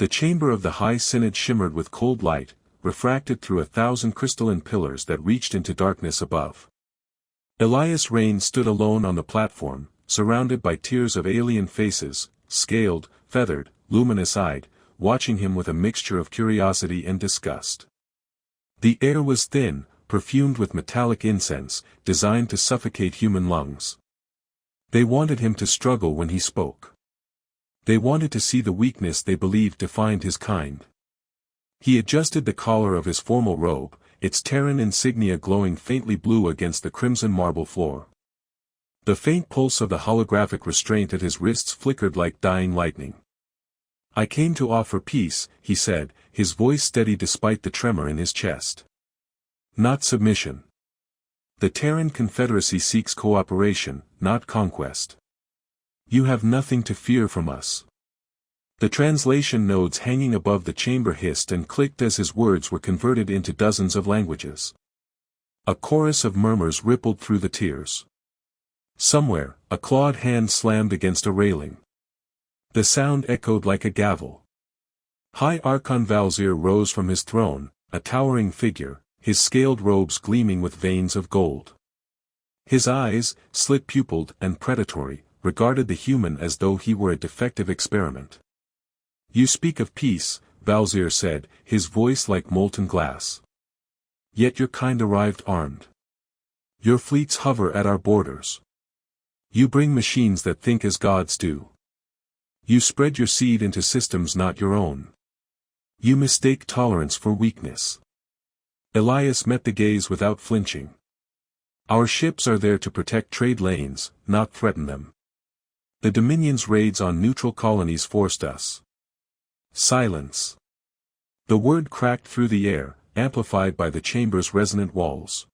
The chamber of the High Synod shimmered with cold light, refracted through 1,000 crystalline pillars that reached into darkness above. Elias Rain stood alone on the platform, surrounded by tiers of alien faces, scaled, feathered, luminous-eyed, watching him with a mixture of curiosity and disgust. The air was thin, perfumed with metallic incense, designed to suffocate human lungs. They wanted him to struggle when he spoke. They wanted to see the weakness they believed defined his kind. He adjusted the collar of his formal robe, its Terran insignia glowing faintly blue against the crimson marble floor. The faint pulse of the holographic restraint at his wrists flickered like dying lightning. "I came to offer peace," he said, his voice steady despite the tremor in his chest. "Not submission. The Terran Confederacy seeks cooperation, not conquest. You have nothing to fear from us." The translation nodes hanging above the chamber hissed and clicked as his words were converted into dozens of languages. A chorus of murmurs rippled through the tiers. Somewhere, a clawed hand slammed against a railing. The sound echoed like a gavel. High Archon Valzir rose from his throne, a towering figure, his scaled robes gleaming with veins of gold. His eyes, slit-pupilled and predatory, regarded the human as though he were a defective experiment. "You speak of peace," Valzir said, his voice like molten glass. "Yet your kind arrived armed. Your fleets hover at our borders. You bring machines that think as gods do. You spread your seed into systems not your own. You mistake tolerance for weakness." Elias met the gaze without flinching. "Our ships are there to protect trade lanes, not threaten them. The Dominion's raids on neutral colonies forced us." Silence. The word cracked through the air, amplified by the chamber's resonant walls.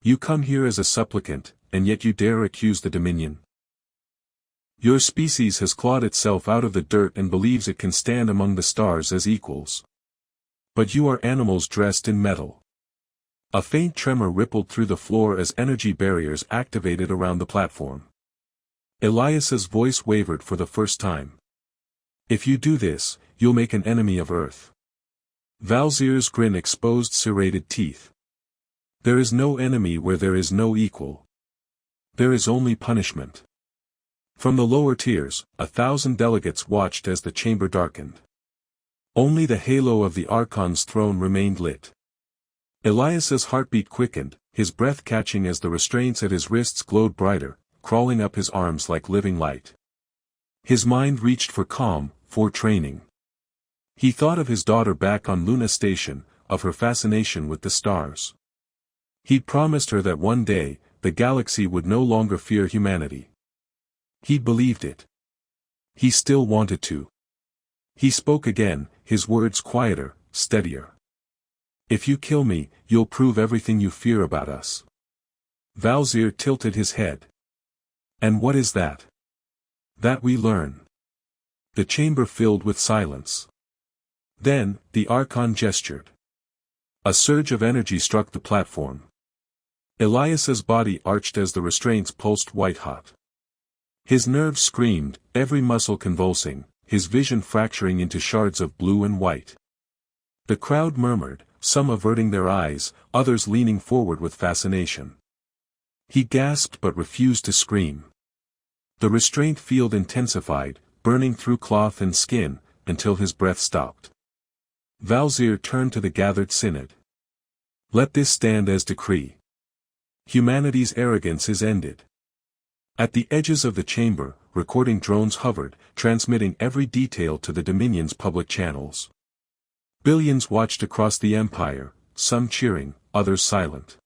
"You come here as a supplicant, and yet you dare accuse the Dominion. Your species has clawed itself out of the dirt and believes it can stand among the stars as equals. But you are animals dressed in metal." A faint tremor rippled through the floor as energy barriers activated around the platform. Elias's voice wavered for the first time. "If you do this, you'll make an enemy of Earth." Valzir's grin exposed serrated teeth. "There is no enemy where there is no equal. There is only punishment." From the lower tiers, 1,000 delegates watched as the chamber darkened. Only the halo of the Archon's throne remained lit. Elias's heartbeat quickened, his breath catching as the restraints at his wrists glowed brighter, crawling up his arms like living light. His mind reached for calm, for training. He thought of his daughter back on Luna Station, of her fascination with the stars. He'd promised her that one day, the galaxy would no longer fear humanity. He believed it. He still wanted to. He spoke again, his words quieter, steadier. "If you kill me, you'll prove everything you fear about us." Valzir tilted his head. "And what is that?" "That we learn." The chamber filled with silence. Then, the Archon gestured. A surge of energy struck the platform. Elias's body arched as the restraints pulsed white-hot. His nerves screamed, every muscle convulsing, his vision fracturing into shards of blue and white. The crowd murmured, some averting their eyes, others leaning forward with fascination. He gasped but refused to scream. The restraint field intensified, burning through cloth and skin, until his breath stopped. Valzir turned to the gathered synod. "Let this stand as decree. Humanity's arrogance is ended." At the edges of the chamber, recording drones hovered, transmitting every detail to the Dominion's public channels. Billions watched across the Empire, some cheering, others silent.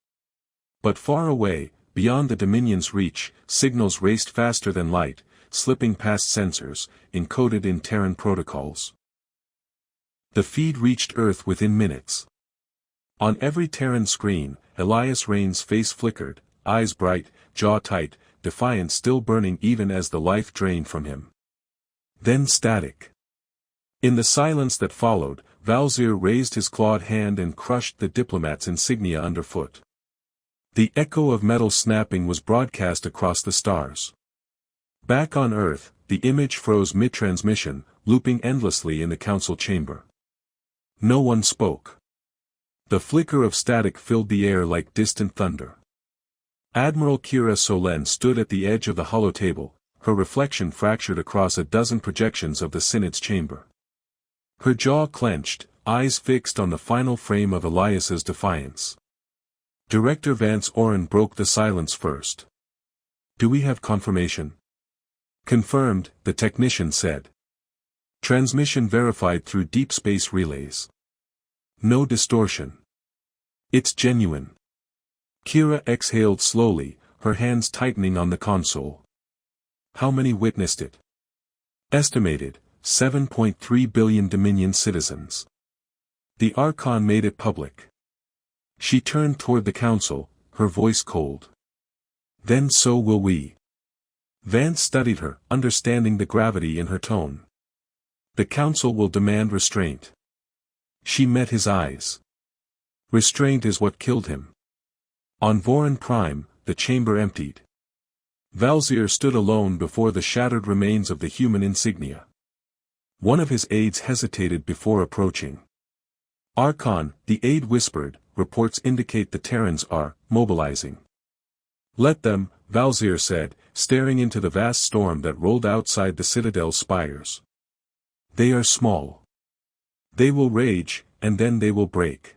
But far away, beyond the Dominion's reach, signals raced faster than light, slipping past sensors, encoded in Terran protocols. The feed reached Earth within minutes. On every Terran screen, Elias Rain's face flickered, eyes bright, jaw tight, defiance still burning even as the life drained from him. Then static. In the silence that followed, Valzir raised his clawed hand and crushed the Diplomat's insignia underfoot. The echo of metal snapping was broadcast across the stars. Back on Earth, the image froze mid-transmission, looping endlessly in the council chamber. No one spoke. The flicker of static filled the air like distant thunder. Admiral Kira Solen stood at the edge of the hollow table, her reflection fractured across a dozen projections of the Synods chamber. Her jaw clenched, eyes fixed on the final frame of Elias's defiance. Director Vance Oren broke the silence first. "Do we have confirmation?" "Confirmed," the technician said. "Transmission verified through deep space relays. No distortion. It's genuine." Kira exhaled slowly, her hands tightening on the console. "How many witnessed it?" "Estimated, 7.3 billion Dominion citizens. The Archon made it public." She turned toward the council, her voice cold. "Then so will we." Vance studied her, understanding the gravity in her tone. "The council will demand restraint." She met his eyes. "Restraint is what killed him." On Voron Prime, the chamber emptied. Valzir stood alone before the shattered remains of the human insignia. One of his aides hesitated before approaching. "Archon," the aide whispered, "reports indicate the Terrans are mobilizing." "Let them," Valzir said, staring into the vast storm that rolled outside the Citadel's spires. "They are small. They will rage, and then they will break."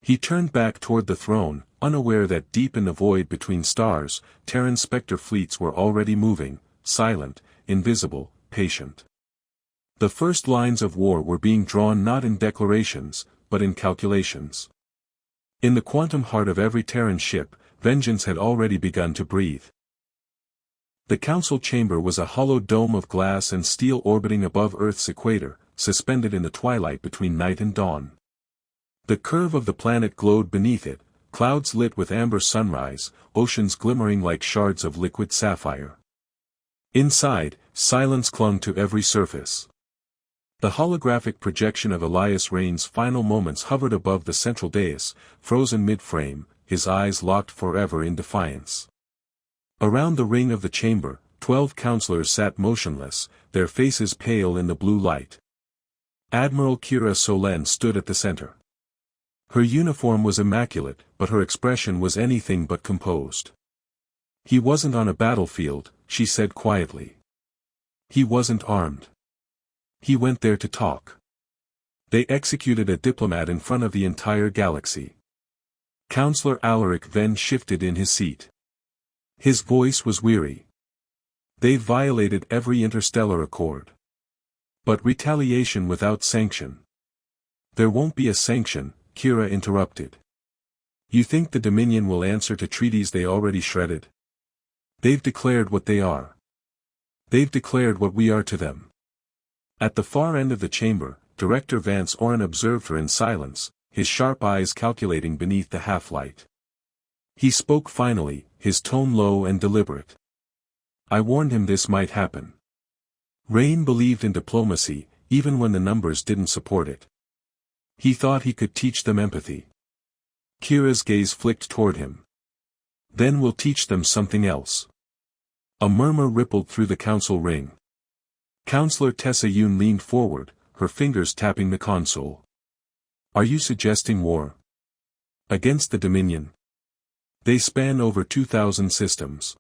He turned back toward the throne, unaware that deep in the void between stars, Terran specter fleets were already moving, silent, invisible, patient. The first lines of war were being drawn not in declarations, but in calculations. In the quantum heart of every Terran ship, vengeance had already begun to breathe. The council chamber was a hollow dome of glass and steel orbiting above Earth's equator, suspended in the twilight between night and dawn. The curve of the planet glowed beneath it, clouds lit with amber sunrise, oceans glimmering like shards of liquid sapphire. Inside, silence clung to every surface. The holographic projection of Elias Rain's final moments hovered above the central dais, frozen mid-frame, his eyes locked forever in defiance. Around the ring of the chamber, 12 counselors sat motionless, their faces pale in the blue light. Admiral Kira Solen stood at the center. Her uniform was immaculate, but her expression was anything but composed. "He wasn't on a battlefield," she said quietly. "He wasn't armed. He went there to talk." They executed a diplomat in front of the entire galaxy. Counselor Alaric then shifted in his seat. His voice was weary. "They violated every interstellar accord. But retaliation without sanction." "There won't be a sanction," Kira interrupted. "You think the Dominion will answer to treaties they already shredded? They've declared what they are. They've declared what we are to them." At the far end of the chamber, Director Vance Oren observed her in silence, his sharp eyes calculating beneath the half-light. He spoke finally, his tone low and deliberate. "I warned him this might happen." Rain believed in diplomacy, even when the numbers didn't support it. He thought he could teach them empathy. Kira's gaze flicked toward him. "Then we'll teach them something else." A murmur rippled through the council ring. Counselor Tessa Yoon leaned forward, her fingers tapping the console. "Are you suggesting war? Against the Dominion? They span over 2,000 systems.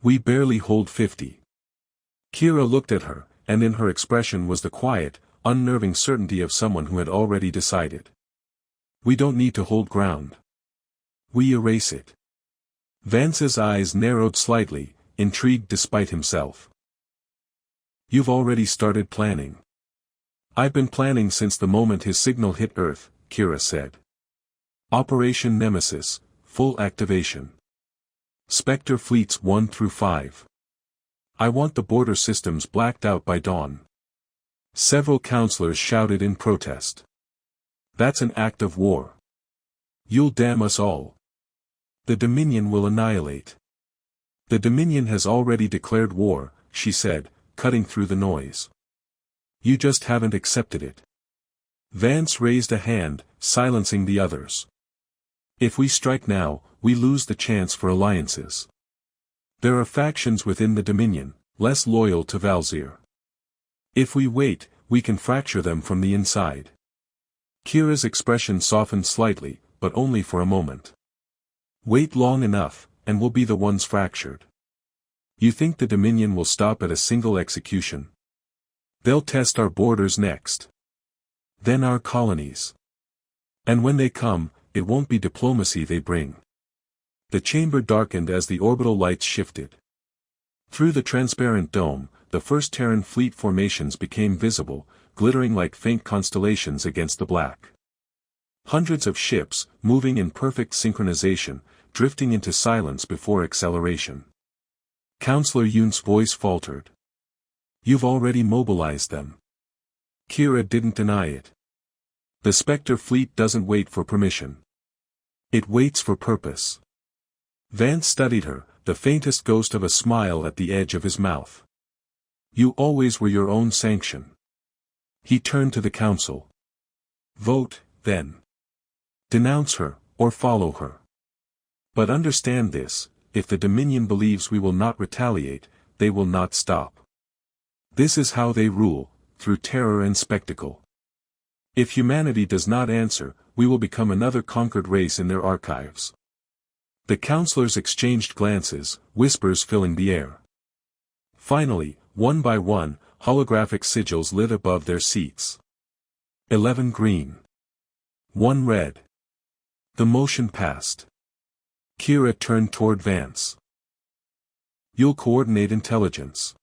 We barely hold 50. Kira looked at her, and in her expression was the quiet, unnerving certainty of someone who had already decided. "We don't need to hold ground. We erase it." Vance's eyes narrowed slightly, intrigued despite himself. "You've already started planning." "I've been planning since the moment his signal hit Earth," Kira said. "Operation Nemesis, full activation. Spectre fleets 1 through 5. I want the border systems blacked out by dawn." Several counselors shouted in protest. "That's an act of war. You'll damn us all. The Dominion will annihilate." "The Dominion has already declared war," she said, cutting through the noise. "You just haven't accepted it." Vance raised a hand, silencing the others. "If we strike now, we lose the chance for alliances. There are factions within the Dominion, less loyal to Valzir. If we wait, we can fracture them from the inside. Kira's expression softened slightly, but only for a moment. Wait long enough, and we'll be the ones fractured. You think the Dominion will stop at a single execution? They'll test our borders next. Then our colonies. And when they come, it won't be diplomacy they bring. The chamber darkened as the orbital lights shifted. Through the transparent dome, the first Terran fleet formations became visible, glittering like faint constellations against the black. Hundreds of ships, moving in perfect synchronization, drifting into silence before acceleration. Counselor Yun's voice faltered. You've already mobilized them. Kira didn't deny it. The Spectre fleet doesn't wait for permission. It waits for purpose. Vance studied her, the faintest ghost of a smile at the edge of his mouth. You always were your own sanction. He turned to the council. Vote, then. Denounce her, or follow her. But understand this, if the Dominion believes we will not retaliate, they will not stop. This is how they rule, through terror and spectacle. If humanity does not answer, we will become another conquered race in their archives. The counselors exchanged glances, whispers filling the air. Finally, one by one, holographic sigils lit above their seats. 11 green. 1 red. The motion passed. Kira turned toward Vance. You'll coordinate intelligence.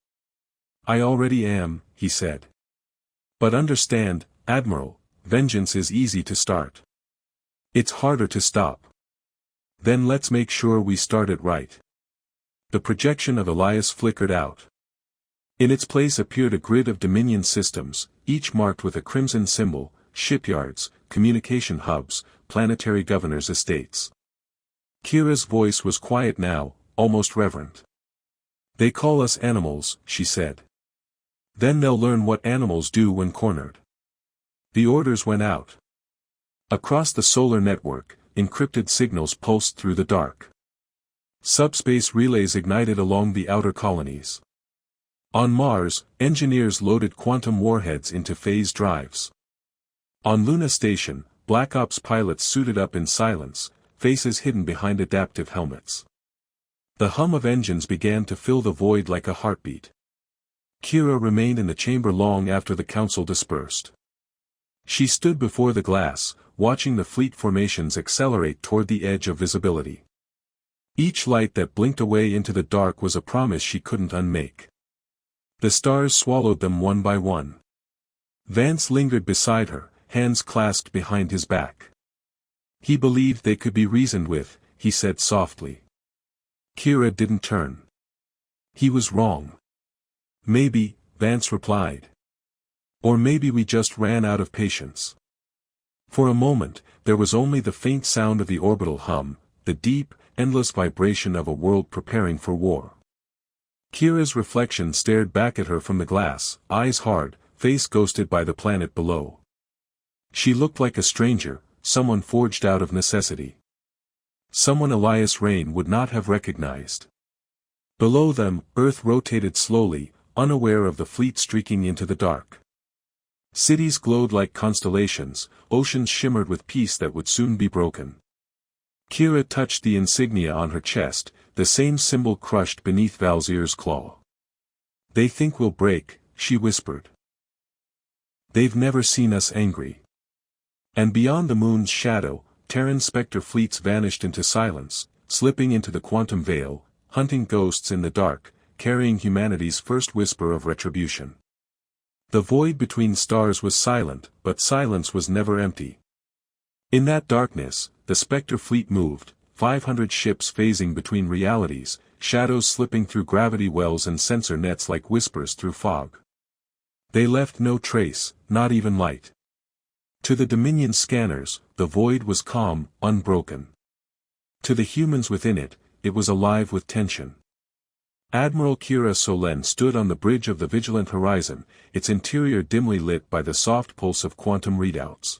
I already am, he said. But understand, Admiral, vengeance is easy to start. It's harder to stop. Then let's make sure we start it right. The projection of Elias flickered out. In its place appeared a grid of Dominion systems, each marked with a crimson symbol, shipyards, communication hubs, planetary governors' estates. Kira's voice was quiet now, almost reverent. They call us animals, she said. Then they'll learn what animals do when cornered. The orders went out. Across the solar network, encrypted signals pulsed through the dark. Subspace relays ignited along the outer colonies. On Mars, engineers loaded quantum warheads into phase drives. On Luna Station, Black Ops pilots suited up in silence, faces hidden behind adaptive helmets. The hum of engines began to fill the void like a heartbeat. Kira remained in the chamber long after the council dispersed. She stood before the glass, watching the fleet formations accelerate toward the edge of visibility. Each light that blinked away into the dark was a promise she couldn't unmake. The stars swallowed them one by one. Vance lingered beside her, hands clasped behind his back. He believed they could be reasoned with, he said softly. Kira didn't turn. He was wrong. Maybe, Vance replied. Or maybe we just ran out of patience. For a moment, there was only the faint sound of the orbital hum, the deep, endless vibration of a world preparing for war. Kira's reflection stared back at her from the glass, eyes hard, face ghosted by the planet below. She looked like a stranger, someone forged out of necessity. Someone Elias Rain would not have recognized. Below them, Earth rotated slowly, unaware of the fleet streaking into the dark. Cities glowed like constellations, oceans shimmered with peace that would soon be broken. Kira touched the insignia on her chest, the same symbol crushed beneath Valzir's claw. They think we'll break, she whispered. They've never seen us angry. And beyond the moon's shadow, Terran Spectre fleets vanished into silence, slipping into the quantum veil, hunting ghosts in the dark, carrying humanity's first whisper of retribution. The void between stars was silent, but silence was never empty. In that darkness, the Spectre fleet moved, 500 ships phasing between realities, shadows slipping through gravity wells and sensor nets like whispers through fog. They left no trace, not even light. To the Dominion scanners, the void was calm, unbroken. To the humans within it, it was alive with tension. Admiral Kira Solen stood on the bridge of the vigilant horizon, its interior dimly lit by the soft pulse of quantum readouts.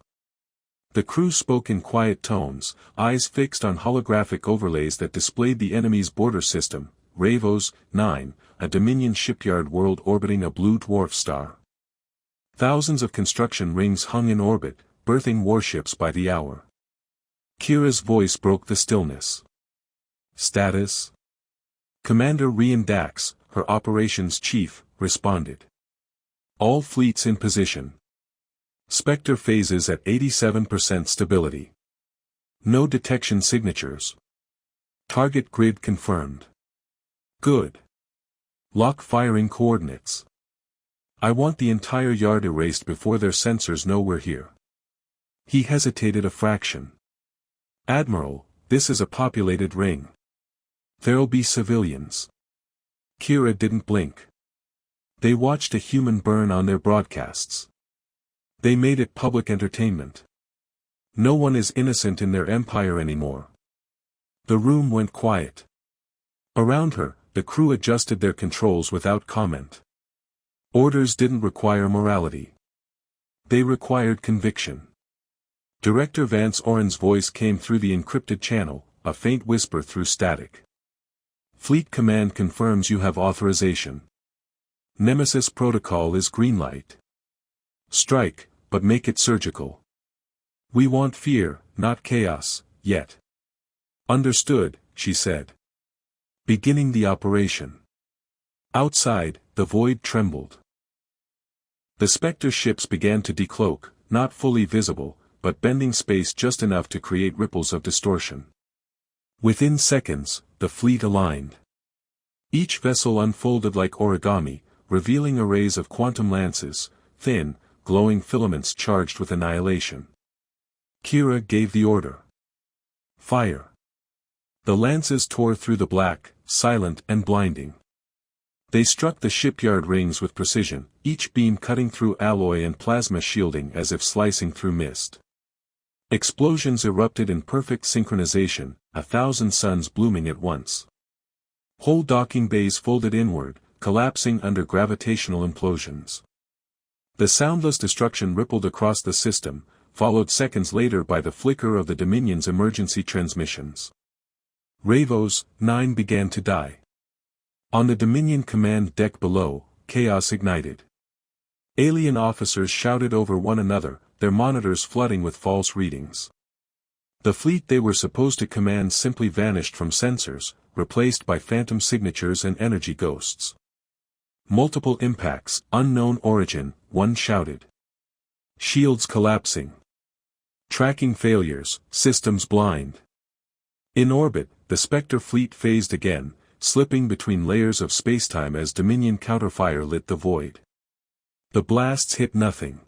The crew spoke in quiet tones, eyes fixed on holographic overlays that displayed the enemy's border system, Ravos, 9, a Dominion shipyard world orbiting a blue dwarf star. Thousands of construction rings hung in orbit, birthing warships by the hour. Kira's voice broke the stillness. Status? Commander Rian Dax, her operations chief, responded. All fleets in position. Spectre phases at 87% stability. No detection signatures. Target grid confirmed. Good. Lock firing coordinates. I want the entire yard erased before their sensors know we're here. He hesitated a fraction. Admiral, this is a populated ring. There'll be civilians. Kira didn't blink. They watched a human burn on their broadcasts. They made it public entertainment. No one is innocent in their empire anymore. The room went quiet. Around her, the crew adjusted their controls without comment. Orders didn't require morality. They required conviction. Director Vance Oren's voice came through the encrypted channel, a faint whisper through static. Fleet Command confirms you have authorization. Nemesis Protocol is green light. Strike, but make it surgical. We want fear, not chaos, yet. Understood, she said. Beginning the operation. Outside, the void trembled. The Spectre ships began to decloak, not fully visible, but bending space just enough to create ripples of distortion. Within seconds, the fleet aligned. Each vessel unfolded like origami, revealing arrays of quantum lances, thin, glowing filaments charged with annihilation. Kira gave the order. Fire. The lances tore through the black, silent and blinding. They struck the shipyard rings with precision, each beam cutting through alloy and plasma shielding as if slicing through mist. Explosions erupted in perfect synchronization, 1,000 suns blooming at once. Whole docking bays folded inward, collapsing under gravitational implosions. The soundless destruction rippled across the system, followed seconds later by the flicker of the Dominion's emergency transmissions. Ravos, 9 began to die. On the Dominion command deck below, chaos ignited. Alien officers shouted over one another, their monitors flooding with false readings. The fleet they were supposed to command simply vanished from sensors, replaced by phantom signatures and energy ghosts. Multiple impacts, unknown origin, one shouted. Shields collapsing. Tracking failures, systems blind. In orbit, the Spectre fleet phased again, slipping between layers of spacetime as Dominion counterfire lit the void. The blasts hit nothing.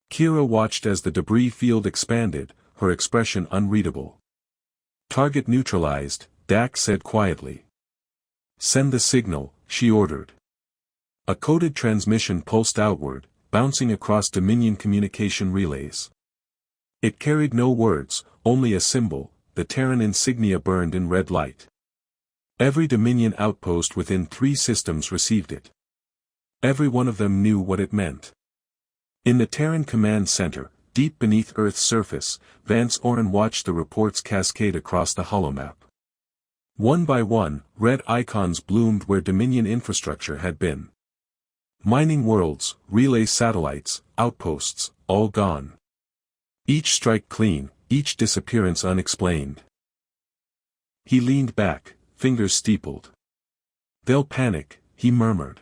Kira watched as the debris field expanded, her expression unreadable. Target neutralized, Dax said quietly. Send the signal, she ordered. A coded transmission pulsed outward, bouncing across Dominion communication relays. It carried no words, only a symbol, the Terran insignia burned in red light. Every Dominion outpost within 3 systems received it. Every one of them knew what it meant. In the Terran command center, deep beneath Earth's surface, Vance Oren watched the reports cascade across the holomap. One by one, red icons bloomed where Dominion infrastructure had been. Mining worlds, relay satellites, outposts, all gone. Each strike clean, each disappearance unexplained. He leaned back, fingers steepled. They'll panic, he murmured.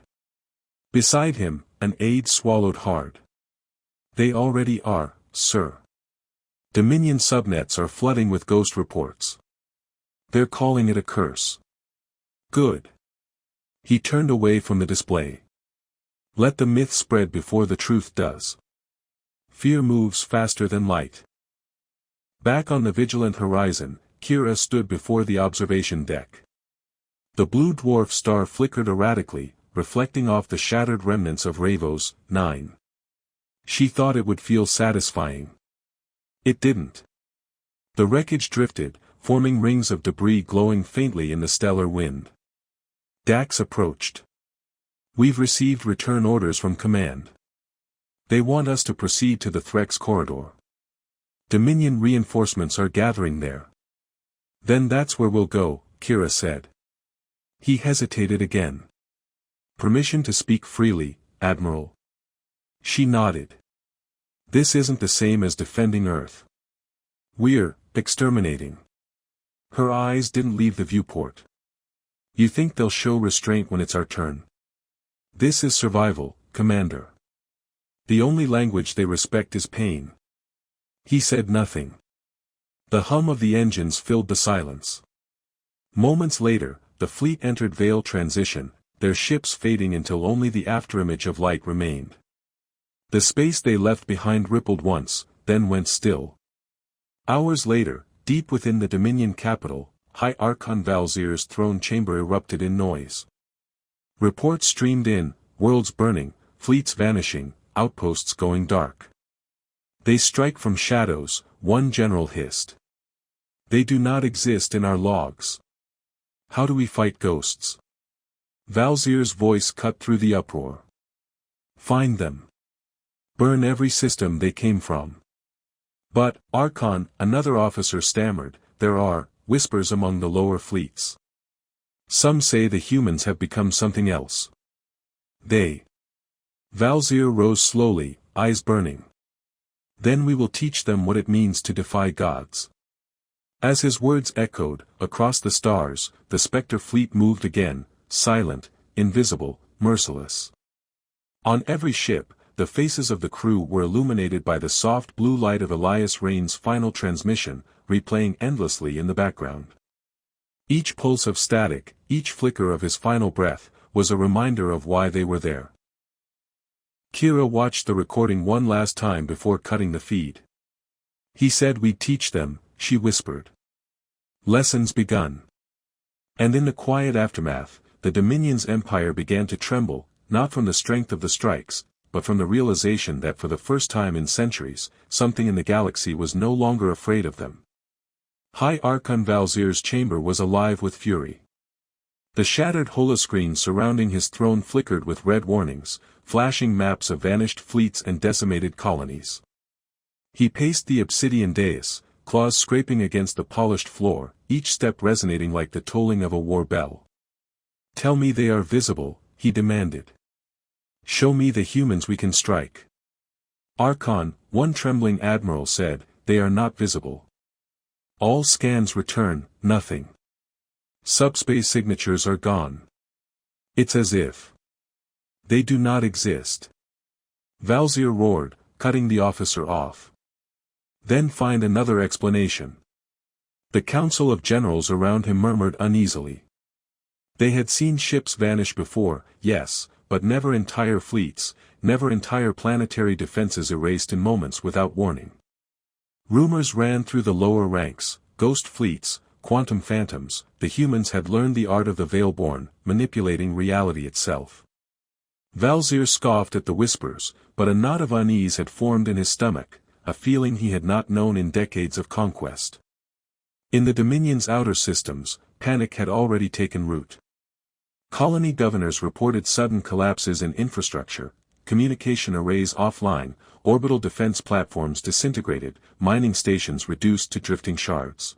Beside him, an aide swallowed hard. They already are, sir. Dominion subnets are flooding with ghost reports. They're calling it a curse. Good. He turned away from the display. Let the myth spread before the truth does. Fear moves faster than light. Back on the vigilant horizon, Kira stood before the observation deck. The blue dwarf star flickered erratically, reflecting off the shattered remnants of Ravos, 9. She thought it would feel satisfying. It didn't. The wreckage drifted, forming rings of debris glowing faintly in the stellar wind. Dax approached. We've received return orders from command. They want us to proceed to the Threx corridor. Dominion reinforcements are gathering there. Then that's where we'll go, Kira said. He hesitated again. Permission to speak freely, Admiral. She nodded. This isn't the same as defending Earth. We're exterminating. Her eyes didn't leave the viewport. You think they'll show restraint when it's our turn? This is survival, Commander. The only language they respect is pain. He said nothing. The hum of the engines filled the silence. Moments later, the fleet entered veil transition, their ships fading until only the afterimage of light remained. The space they left behind rippled once, then went still. Hours later, deep within the Dominion capital, High Archon Valzir's throne chamber erupted in noise. Reports streamed in, worlds burning, fleets vanishing, outposts going dark. They strike from shadows, one general hissed. They do not exist in our logs. How do we fight ghosts? Valzir's voice cut through the uproar. Find them. Burn every system they came from. But, Archon, another officer stammered, there are whispers among the lower fleets. Some say the humans have become something else. They. Valzir rose slowly, eyes burning. Then we will teach them what it means to defy gods. As his words echoed, across the stars, the Spectre fleet moved again, silent, invisible, merciless. On every ship, the faces of the crew were illuminated by the soft blue light of Elias Rain's final transmission, replaying endlessly in the background. Each pulse of static, each flicker of his final breath, was a reminder of why they were there. Kira watched the recording one last time before cutting the feed. He said we'd teach them, she whispered. Lessons begun. And in the quiet aftermath, the Dominion's empire began to tremble, not from the strength of the strikes, but from the realization that for the first time in centuries, something in the galaxy was no longer afraid of them. High Archon Valzir's chamber was alive with fury. The shattered holoscreen surrounding his throne flickered with red warnings, flashing maps of vanished fleets and decimated colonies. He paced the obsidian dais, claws scraping against the polished floor, each step resonating like the tolling of a war bell. Tell me they are visible, he demanded. Show me the humans we can strike. Archon, one trembling admiral said, they are not visible. All scans return, nothing. Subspace signatures are gone. It's as if they do not exist. Valzir roared, cutting the officer off. Then find another explanation. The council of generals around him murmured uneasily. They had seen ships vanish before, yes, but never entire fleets, never entire planetary defenses erased in moments without warning. Rumors ran through the lower ranks, ghost fleets, quantum phantoms, the humans had learned the art of the Veilborn, manipulating reality itself. Valzir scoffed at the whispers, but a knot of unease had formed in his stomach, a feeling he had not known in decades of conquest. In the Dominion's outer systems, panic had already taken root. Colony governors reported sudden collapses in infrastructure, communication arrays offline, orbital defense platforms disintegrated, mining stations reduced to drifting shards.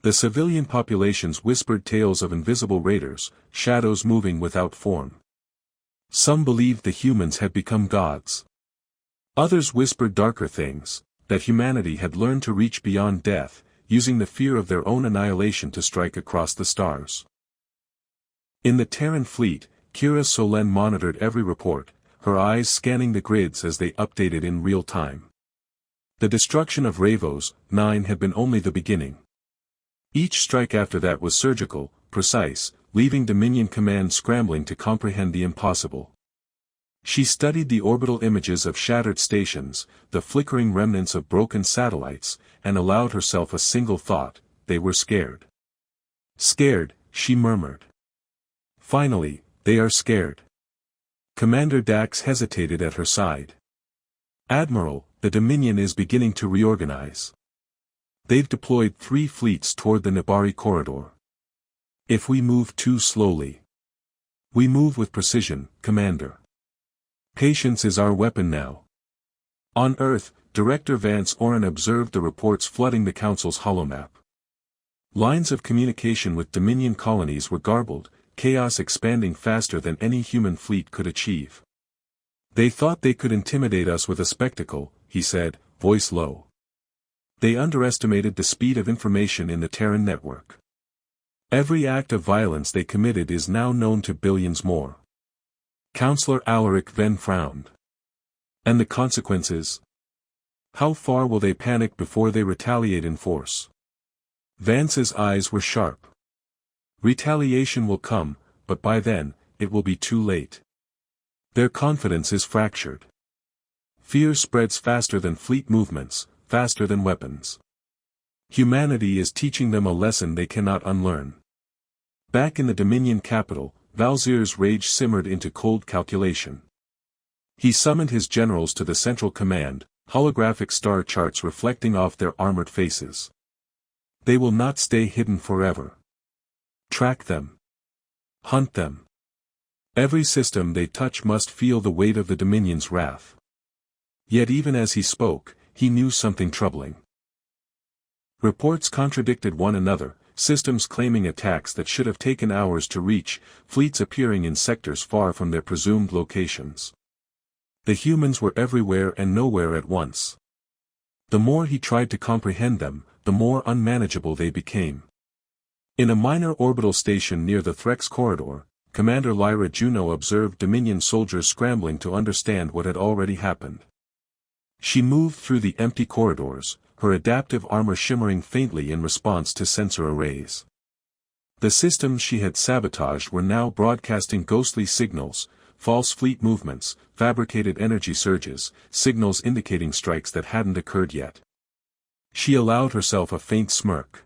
The civilian populations whispered tales of invisible raiders, shadows moving without form. Some believed the humans had become gods. Others whispered darker things, that humanity had learned to reach beyond death, using the fear of their own annihilation to strike across the stars. In the Terran fleet, Kira Solen monitored every report, her eyes scanning the grids as they updated in real time. The destruction of Ravos, 9 had been only the beginning. Each strike after that was surgical, precise, leaving Dominion Command scrambling to comprehend the impossible. She studied the orbital images of shattered stations, the flickering remnants of broken satellites, and allowed herself a single thought: they were scared. Scared, she murmured. Finally, they are scared. Commander Dax hesitated at her side. Admiral, the Dominion is beginning to reorganize. They've deployed 3 fleets toward the Nibari corridor. If we move too slowly. We move with precision, Commander. Patience is our weapon now. On Earth, Director Vance Oren observed the reports flooding the Council's holomap. Lines of communication with Dominion colonies were garbled, chaos expanding faster than any human fleet could achieve. They thought they could intimidate us with a spectacle, he said, voice low. They underestimated the speed of information in the Terran network. Every act of violence they committed is now known to billions more. Counselor Alaric Venn frowned. And the consequences? How far will they panic before they retaliate in force? Vance's eyes were sharp. Retaliation will come, but by then, it will be too late. Their confidence is fractured. Fear spreads faster than fleet movements, faster than weapons. Humanity is teaching them a lesson they cannot unlearn. Back in the Dominion capital, Valzir's rage simmered into cold calculation. He summoned his generals to the central command, holographic star charts reflecting off their armored faces. They will not stay hidden forever. Track them. Hunt them. Every system they touch must feel the weight of the Dominion's wrath. Yet even as he spoke, he knew something troubling. Reports contradicted one another, systems claiming attacks that should have taken hours to reach, fleets appearing in sectors far from their presumed locations. The humans were everywhere and nowhere at once. The more he tried to comprehend them, the more unmanageable they became. In a minor orbital station near the Threx corridor, Commander Lyra Juno observed Dominion soldiers scrambling to understand what had already happened. She moved through the empty corridors, her adaptive armor shimmering faintly in response to sensor arrays. The systems she had sabotaged were now broadcasting ghostly signals, false fleet movements, fabricated energy surges, signals indicating strikes that hadn't occurred yet. She allowed herself a faint smirk.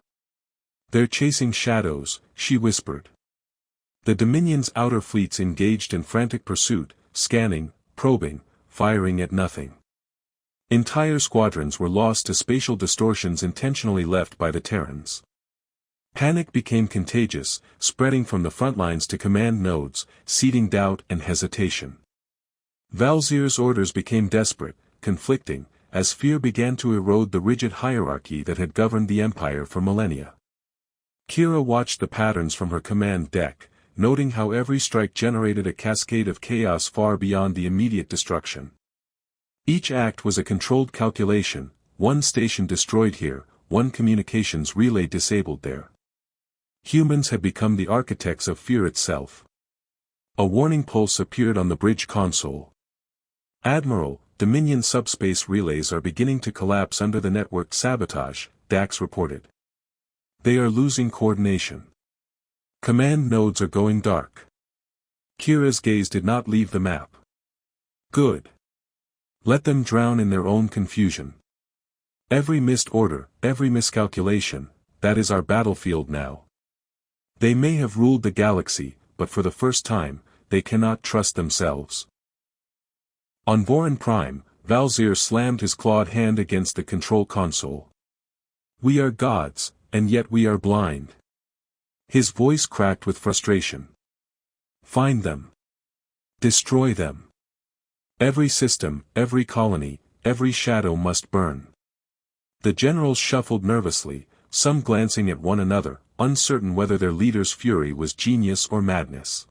They're chasing shadows, she whispered. The Dominion's outer fleets engaged in frantic pursuit, scanning, probing, firing at nothing. Entire squadrons were lost to spatial distortions intentionally left by the Terrans. Panic became contagious, spreading from the front lines to command nodes, seeding doubt and hesitation. Valzir's orders became desperate, conflicting, as fear began to erode the rigid hierarchy that had governed the Empire for millennia. Kira watched the patterns from her command deck, noting how every strike generated a cascade of chaos far beyond the immediate destruction. Each act was a controlled calculation, one station destroyed here, one communications relay disabled there. Humans had become the architects of fear itself. A warning pulse appeared on the bridge console. Admiral, Dominion subspace relays are beginning to collapse under the network sabotage, Dax reported. They are losing coordination. Command nodes are going dark. Kira's gaze did not leave the map. Good. Let them drown in their own confusion. Every missed order, every miscalculation, that is our battlefield now. They may have ruled the galaxy, but for the first time, they cannot trust themselves. On Vorin Prime, Valzir slammed his clawed hand against the control console. We are gods, and yet we are blind. His voice cracked with frustration. Find them. Destroy them. Every system, every colony, every shadow must burn. The generals shuffled nervously, some glancing at one another, uncertain whether their leader's fury was genius or madness.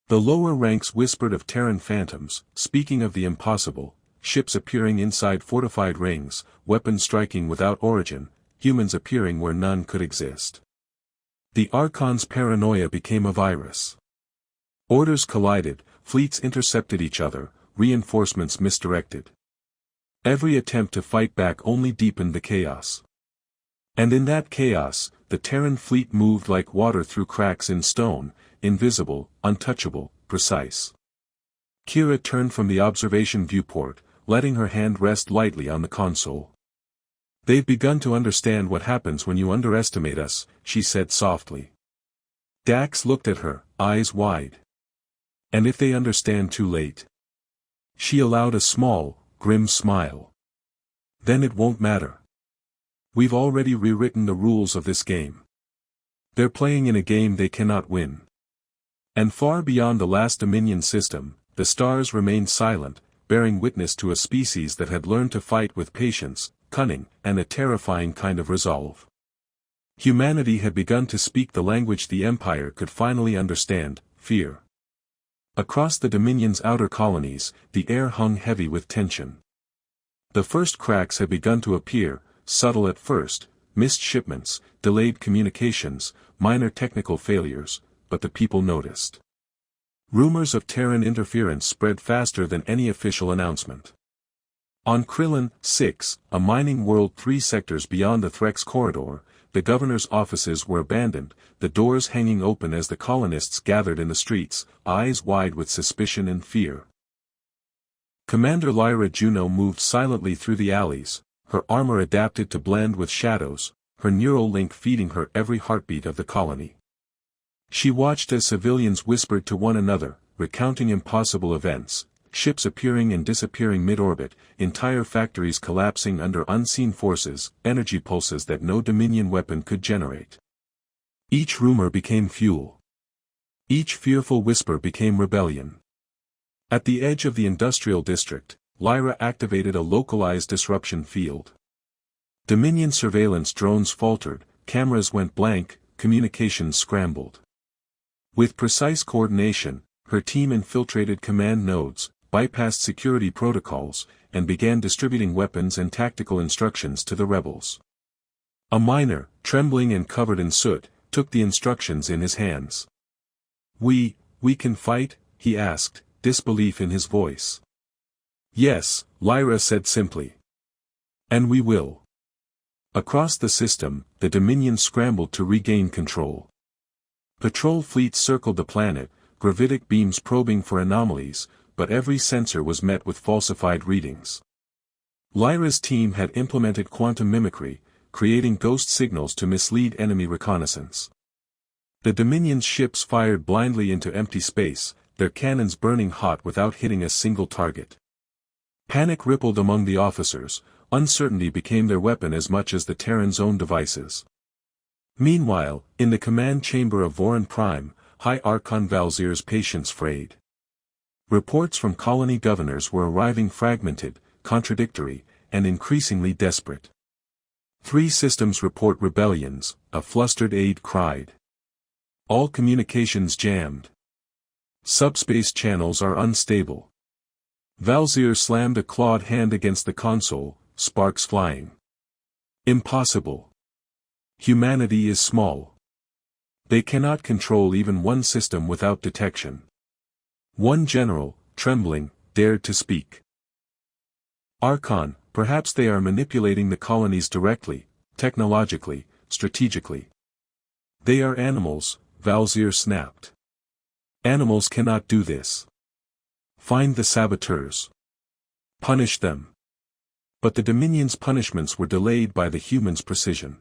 The lower ranks whispered of Terran phantoms, speaking of the impossible, ships appearing inside fortified rings, weapons striking without origin, humans appearing where none could exist. The Archon's paranoia became a virus. Orders collided, fleets intercepted each other, reinforcements misdirected. Every attempt to fight back only deepened the chaos. And in that chaos, the Terran fleet moved like water through cracks in stone, invisible, untouchable, precise. Kira turned from the observation viewport, letting her hand rest lightly on the console. They've begun to understand what happens when you underestimate us, she said softly. Dax looked at her, eyes wide. And if they understand too late? She allowed a small, grim smile. Then it won't matter. We've already rewritten the rules of this game. They're playing in a game they cannot win. And far beyond the last Dominion system, the stars remained silent, bearing witness to a species that had learned to fight with patience, cunning, and a terrifying kind of resolve. Humanity had begun to speak the language the Empire could finally understand, fear. Across the Dominion's outer colonies, the air hung heavy with tension. The first cracks had begun to appear, subtle at first, missed shipments, delayed communications, minor technical failures, but the people noticed. Rumors of Terran interference spread faster than any official announcement. On Krillin 6, a mining world 3 sectors beyond the Threx corridor, the governor's offices were abandoned, the doors hanging open as the colonists gathered in the streets, eyes wide with suspicion and fear. Commander Lyra Juno moved silently through the alleys, her armor adapted to blend with shadows, her neural link feeding her every heartbeat of the colony. She watched as civilians whispered to one another, recounting impossible events, ships appearing and disappearing mid-orbit, entire factories collapsing under unseen forces, energy pulses that no Dominion weapon could generate. Each rumor became fuel. Each fearful whisper became rebellion. At the edge of the industrial district, Lyra activated a localized disruption field. Dominion surveillance drones faltered, cameras went blank, communications scrambled. With precise coordination, her team infiltrated command nodes, bypassed security protocols, and began distributing weapons and tactical instructions to the rebels. A miner, trembling and covered in soot, took the instructions in his hands. We can fight?" he asked, disbelief in his voice. "Yes," Lyra said simply. "And we will." Across the system, the Dominion scrambled to regain control. Patrol fleets circled the planet, gravitic beams probing for anomalies, but every sensor was met with falsified readings. Lyra's team had implemented quantum mimicry, creating ghost signals to mislead enemy reconnaissance. The Dominion's ships fired blindly into empty space, their cannons burning hot without hitting a single target. Panic rippled among the officers, uncertainty became their weapon as much as the Terran's own devices. Meanwhile, in the command chamber of Voron Prime, High Archon Valzir's patience frayed. Reports from colony governors were arriving fragmented, contradictory, and increasingly desperate. 3 systems report rebellions, a flustered aide cried. All communications jammed. Subspace channels are unstable. Valzir slammed a clawed hand against the console, sparks flying. Impossible. Humanity is small. They cannot control even one system without detection. One general, trembling, dared to speak. Archon, perhaps they are manipulating the colonies directly, technologically, strategically. They are animals, Valzir snapped. Animals cannot do this. Find the saboteurs. Punish them. But the Dominion's punishments were delayed by the humans' precision.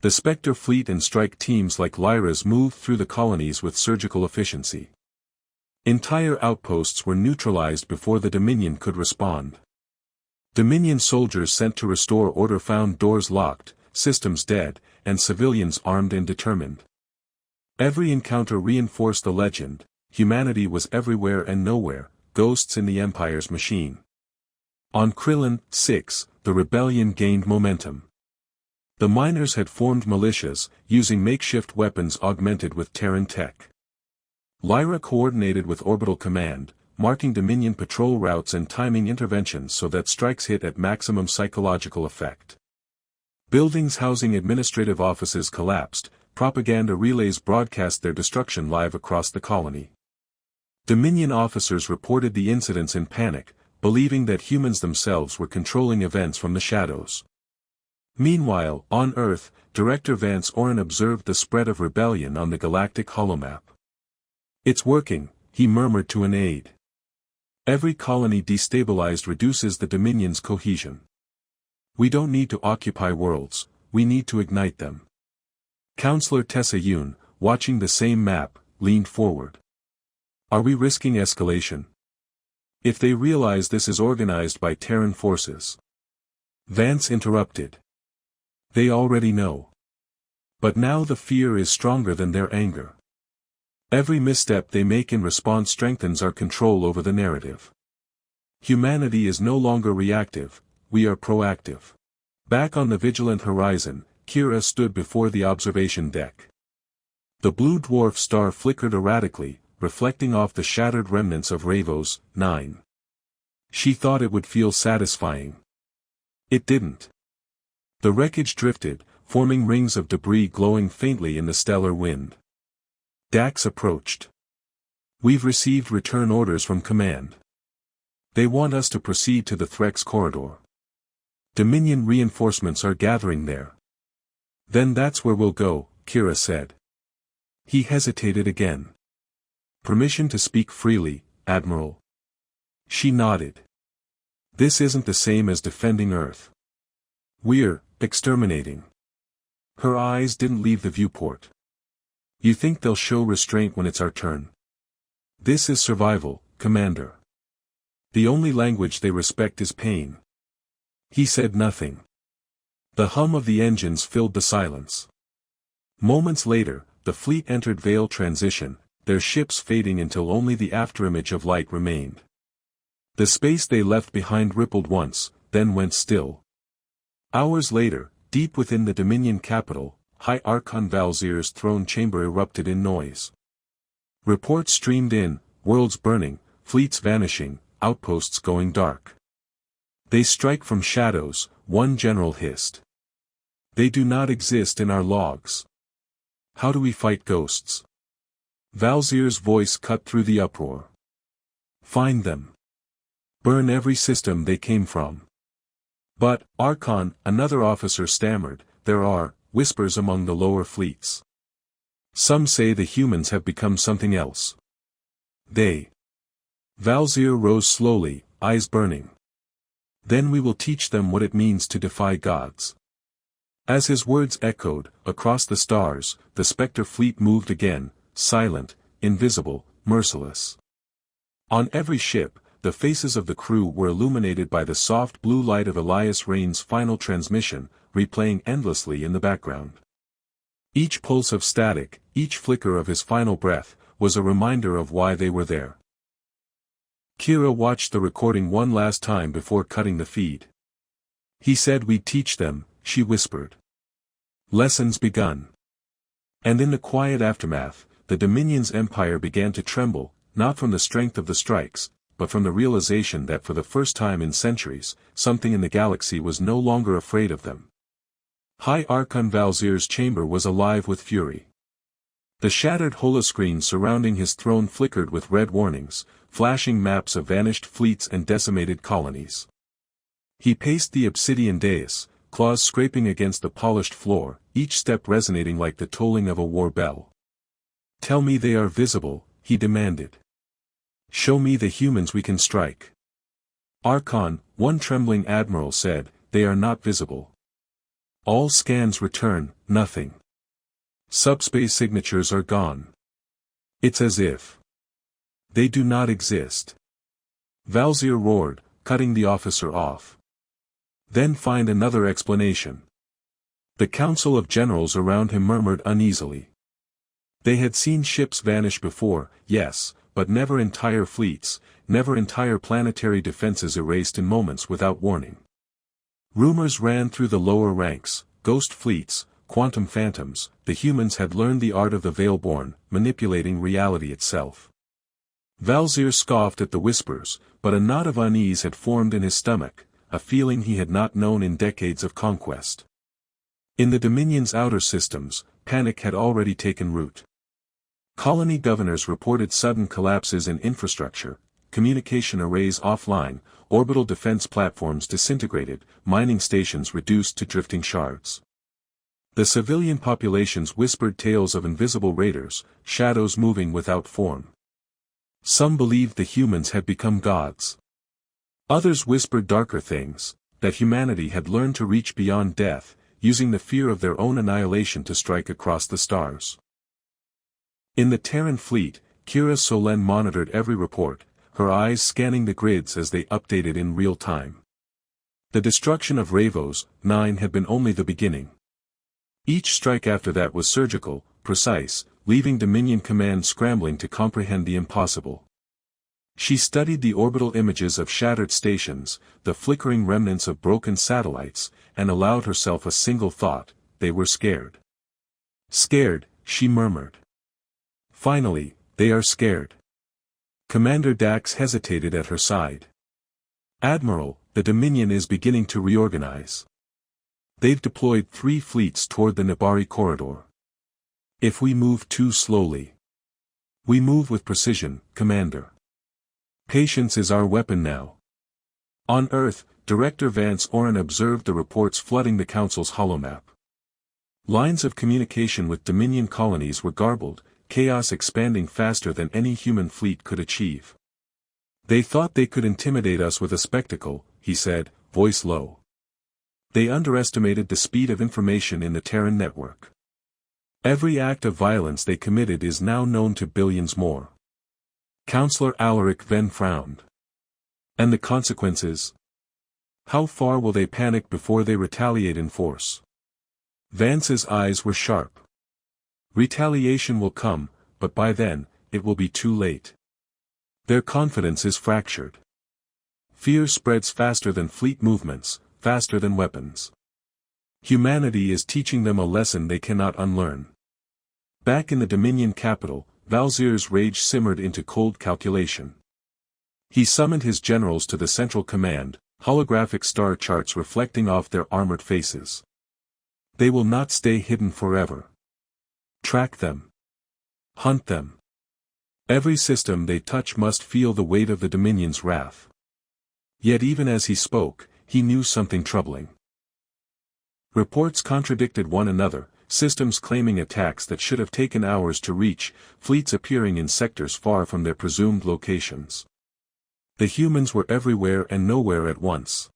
The Spectre fleet and strike teams like Lyra's moved through the colonies with surgical efficiency. Entire outposts were neutralized before the Dominion could respond. Dominion soldiers sent to restore order found doors locked, systems dead, and civilians armed and determined. Every encounter reinforced the legend: humanity was everywhere and nowhere, ghosts in the Empire's machine. On Krillin 6, the rebellion gained momentum. The miners had formed militias, using makeshift weapons augmented with Terran tech. Lyra coordinated with Orbital Command, marking Dominion patrol routes and timing interventions so that strikes hit at maximum psychological effect. Buildings housing administrative offices collapsed, propaganda relays broadcast their destruction live across the colony. Dominion officers reported the incidents in panic, believing that humans themselves were controlling events from the shadows. Meanwhile, on Earth, Director Vance Oren observed the spread of rebellion on the galactic holomap. "It's working," he murmured to an aide. "Every colony destabilized reduces the Dominion's cohesion. We don't need to occupy worlds, we need to ignite them." Counselor Tessa Yoon, watching the same map, leaned forward. "Are we risking escalation? If they realize this is organized by Terran forces?" Vance interrupted. "They already know. But now the fear is stronger than their anger. Every misstep they make in response strengthens our control over the narrative. Humanity is no longer reactive, we are proactive." Back on the vigilant horizon, Kira stood before the observation deck. The blue dwarf star flickered erratically, reflecting off the shattered remnants of Ravos, 9. She thought it would feel satisfying. It didn't. The wreckage drifted, forming rings of debris glowing faintly in the stellar wind. Dax approached. "We've received return orders from Command. They want us to proceed to the Threx corridor. Dominion reinforcements are gathering there." "Then that's where we'll go," Kira said. He hesitated again. "Permission to speak freely, Admiral?" She nodded. "This isn't the same as defending Earth. We're exterminating." Her eyes didn't leave the viewport. "You think they'll show restraint when it's our turn?" "This is survival, Commander. The only language they respect is pain." He said nothing. The hum of the engines filled the silence. Moments later, the fleet entered veil transition, their ships fading until only the afterimage of light remained. The space they left behind rippled once, then went still. Hours later, deep within the Dominion capital, High Archon Valzir's throne chamber erupted in noise. Reports streamed in, worlds burning, fleets vanishing, outposts going dark. "They strike from shadows," one general hissed. "They do not exist in our logs. How do we fight ghosts?" Valzir's voice cut through the uproar. "Find them. Burn every system they came from." "But, Archon," another officer stammered, "there are whispers among the lower fleets. Some say the humans have become something else. They." Valzir rose slowly, eyes burning. "Then we will teach them what it means to defy gods." As his words echoed, across the stars, the Spectre fleet moved again, silent, invisible, merciless. On every ship, the faces of the crew were illuminated by the soft blue light of Elias Rain's final transmission, replaying endlessly in the background. Each pulse of static, each flicker of his final breath, was a reminder of why they were there. Kira watched the recording one last time before cutting the feed. "He said we'd teach them," she whispered. "Lessons begun." And in the quiet aftermath, the Dominion's empire began to tremble, not from the strength of the strikes, but from the realization that for the first time in centuries, something in the galaxy was no longer afraid of them. High Archon Valzir's chamber was alive with fury. The shattered holoscreen surrounding his throne flickered with red warnings, flashing maps of vanished fleets and decimated colonies. He paced the obsidian dais, claws scraping against the polished floor, each step resonating like the tolling of a war bell. "Tell me they are visible," he demanded. "Show me the humans we can strike." "Archon," one trembling admiral said, "they are not visible. All scans return, nothing. Subspace signatures are gone. It's as if they do not exist." Valzir roared, cutting the officer off. "Then find another explanation." The council of generals around him murmured uneasily. They had seen ships vanish before, yes, but never entire fleets, never entire planetary defenses erased in moments without warning. Rumors ran through the lower ranks, ghost fleets, quantum phantoms. The humans had learned the art of the Veilborn, manipulating reality itself. Valzir scoffed at the whispers, but a knot of unease had formed in his stomach, a feeling he had not known in decades of conquest. In the Dominion's outer systems, panic had already taken root. Colony governors reported sudden collapses in infrastructure, communication arrays offline, orbital defense platforms disintegrated, mining stations reduced to drifting shards. The civilian populations whispered tales of invisible raiders, shadows moving without form. Some believed the humans had become gods. Others whispered darker things, that humanity had learned to reach beyond death, using the fear of their own annihilation to strike across the stars. In the Terran fleet, Kira Solen monitored every report, her eyes scanning the grids as they updated in real time. The destruction of Ravos, 9 had been only the beginning. Each strike after that was surgical, precise, leaving Dominion Command scrambling to comprehend the impossible. She studied the orbital images of shattered stations, the flickering remnants of broken satellites, and allowed herself a single thought: they were scared. "Scared," she murmured. "Finally, They are scared. Commander Dax hesitated at her side. Admiral, the Dominion is beginning to reorganize. They've deployed 3 fleets toward the Nabari corridor. If we move too slowly. We move with precision, Commander. Patience is our weapon now. On Earth, Director Vance Oren observed the reports flooding the Council's holomap. Lines of communication with Dominion colonies were garbled, chaos expanding faster than any human fleet could achieve. They thought they could intimidate us with a spectacle, he said, voice low. They underestimated the speed of information in the Terran network. Every act of violence they committed is now known to billions more. Counselor Alaric Venn frowned. And the consequences? How far will they panic before they retaliate in force? Vance's eyes were sharp. Retaliation will come, but by then, it will be too late. Their confidence is fractured. Fear spreads faster than fleet movements, faster than weapons. Humanity is teaching them a lesson they cannot unlearn. Back in the Dominion capital, Valzir's rage simmered into cold calculation. He summoned his generals to the central command, holographic star charts reflecting off their armored faces. They will not stay hidden forever. Track them. Hunt them. Every system they touch must feel the weight of the Dominion's wrath. Yet even as he spoke, he knew something troubling. Reports contradicted one another, systems claiming attacks that should have taken hours to reach, fleets appearing in sectors far from their presumed locations. The humans were everywhere and nowhere at once.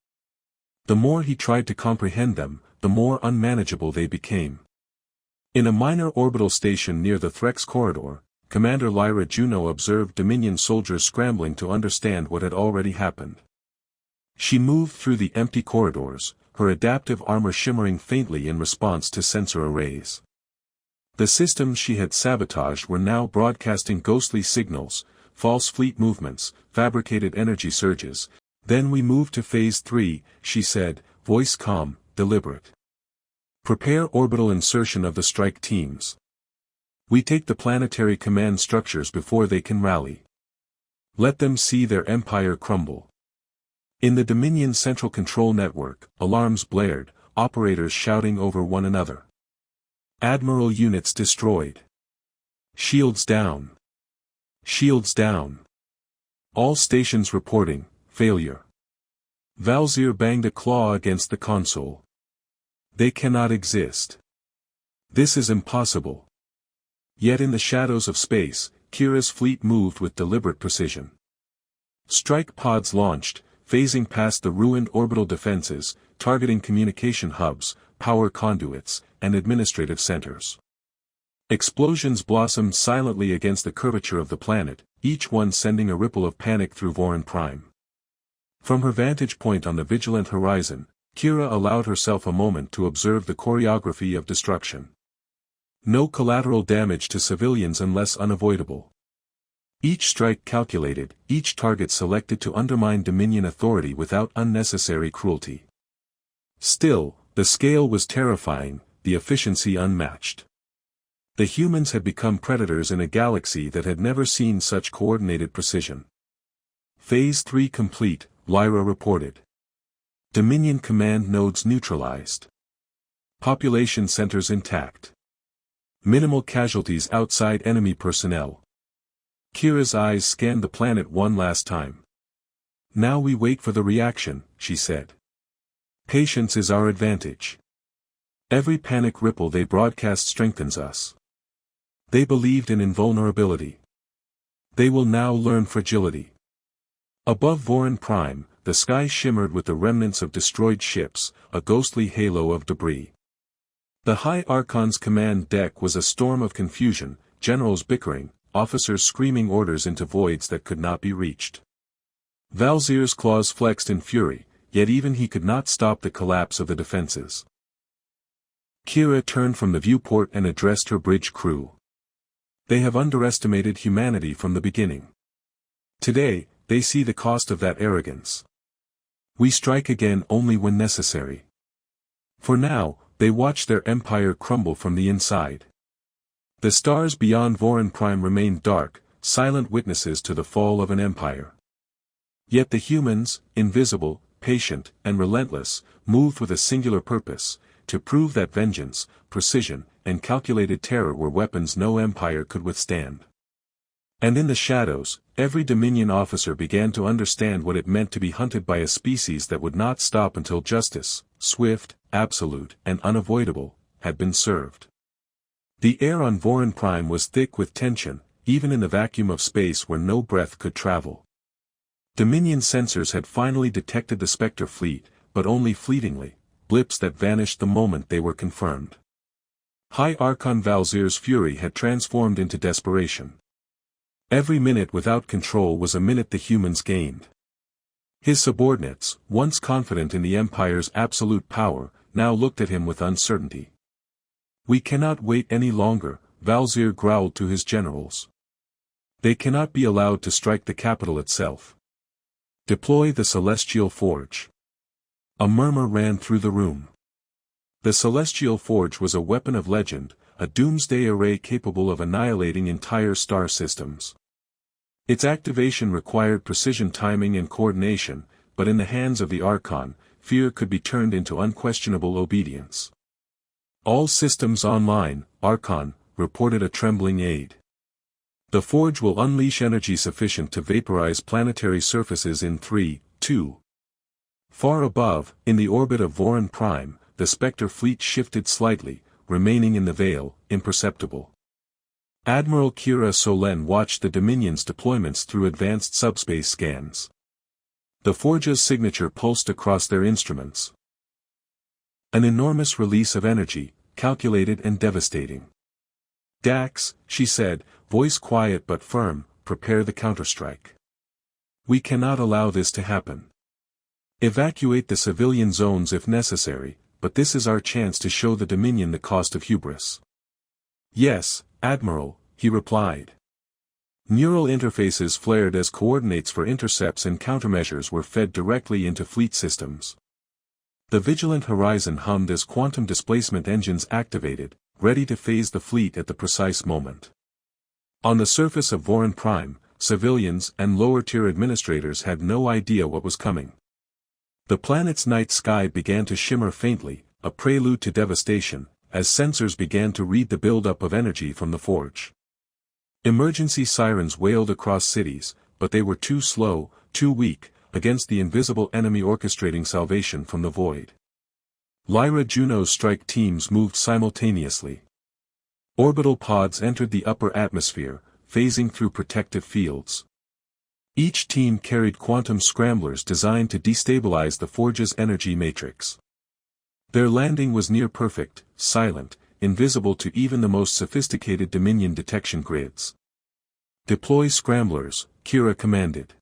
The more he tried to comprehend them, the more unmanageable they became. In a minor orbital station near the Threx corridor, Commander Lyra Juno observed Dominion soldiers scrambling to understand what had already happened. She moved through the empty corridors, her adaptive armor shimmering faintly in response to sensor arrays. The systems she had sabotaged were now broadcasting ghostly signals, false fleet movements, fabricated energy surges. Then we move to Phase 3, she said, voice calm, deliberate. Prepare orbital insertion of the strike teams. We take the planetary command structures before they can rally. Let them see their empire crumble. In the Dominion Central Control Network, alarms blared, operators shouting over one another. Admiral units destroyed. Shields down. Shields down. All stations reporting, failure. Valzir banged a claw against the console. They cannot exist. This is impossible. Yet in the shadows of space, Kira's fleet moved with deliberate precision. Strike pods launched, phasing past the ruined orbital defenses, targeting communication hubs, power conduits, and administrative centers. Explosions blossomed silently against the curvature of the planet, each one sending a ripple of panic through Voron Prime. From her vantage point on the vigilant horizon, Kira allowed herself a moment to observe the choreography of destruction. No collateral damage to civilians unless unavoidable. Each strike calculated, each target selected to undermine Dominion authority without unnecessary cruelty. Still, the scale was terrifying, the efficiency unmatched. The humans had become predators in a galaxy that had never seen such coordinated precision. Phase 3 complete, Lyra reported. Dominion command nodes neutralized. Population centers intact. Minimal casualties outside enemy personnel. Kira's eyes scanned the planet one last time. Now we wait for the reaction, she said. Patience is our advantage. Every panic ripple they broadcast strengthens us. They believed in invulnerability. They will now learn fragility. Above Voron Prime, the sky shimmered with the remnants of destroyed ships, a ghostly halo of debris. The High Archon's command deck was a storm of confusion, generals bickering, officers screaming orders into voids that could not be reached. Valzir's claws flexed in fury, yet even he could not stop the collapse of the defenses. Kira turned from the viewport and addressed her bridge crew. They have underestimated humanity from the beginning. Today, they see the cost of that arrogance. We strike again only when necessary. For now, they watch their empire crumble from the inside. The stars beyond Voron Prime remained dark, silent witnesses to the fall of an empire. Yet the humans, invisible, patient, and relentless, moved with a singular purpose, to prove that vengeance, precision, and calculated terror were weapons no empire could withstand. And in the shadows, every Dominion officer began to understand what it meant to be hunted by a species that would not stop until justice, swift, absolute, and unavoidable, had been served. The air on Voron Prime was thick with tension, even in the vacuum of space where no breath could travel. Dominion sensors had finally detected the Spectre fleet, but only fleetingly, blips that vanished the moment they were confirmed. High Archon Valzir's fury had transformed into desperation. Every minute without control was a minute the humans gained. His subordinates, once confident in the Empire's absolute power, now looked at him with uncertainty. "We cannot wait any longer," Valzir growled to his generals. "They cannot be allowed to strike the capital itself. Deploy the Celestial Forge." A murmur ran through the room. The Celestial Forge was a weapon of legend, a doomsday array capable of annihilating entire star systems. Its activation required precision timing and coordination, but in the hands of the Archon, fear could be turned into unquestionable obedience. "All systems online, Archon," reported a trembling aide. "The forge will unleash energy sufficient to vaporize planetary surfaces in 3, 2. Far above, in the orbit of Voron Prime, the Spectre fleet shifted slightly, remaining in the veil, imperceptible. Admiral Kira Solen watched the Dominion's deployments through advanced subspace scans. The Forge's signature pulsed across their instruments. An enormous release of energy, calculated and devastating. "Dax," she said, voice quiet but firm, "prepare the counterstrike. We cannot allow this to happen. Evacuate the civilian zones if necessary, but this is our chance to show the Dominion the cost of hubris." "Yes, Admiral," he replied. Neural interfaces flared as coordinates for intercepts and countermeasures were fed directly into fleet systems. The vigilant horizon hummed as quantum displacement engines activated, ready to phase the fleet at the precise moment. On the surface of Voron Prime, civilians and lower-tier administrators had no idea what was coming. The planet's night sky began to shimmer faintly, a prelude to devastation, as sensors began to read the buildup of energy from the forge. Emergency sirens wailed across cities, but they were too slow, too weak, against the invisible enemy orchestrating salvation from the void. Lyra Juno's strike teams moved simultaneously. Orbital pods entered the upper atmosphere, phasing through protective fields. Each team carried quantum scramblers designed to destabilize the forge's energy matrix. Their landing was near perfect, silent, invisible to even the most sophisticated Dominion detection grids. "Deploy scramblers," Kira commanded.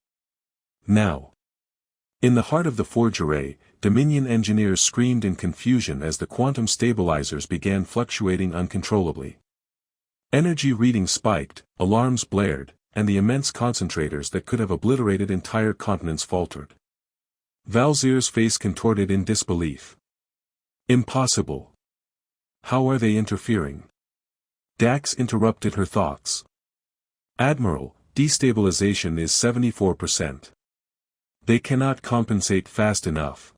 "Now." In the heart of the forge array, Dominion engineers screamed in confusion as the quantum stabilizers began fluctuating uncontrollably. Energy readings spiked, alarms blared, and the immense concentrators that could have obliterated entire continents faltered. Valzir's face contorted in disbelief. "Impossible. How are they interfering?" Dax interrupted her thoughts. "Admiral, destabilization is 74%. They cannot compensate fast enough."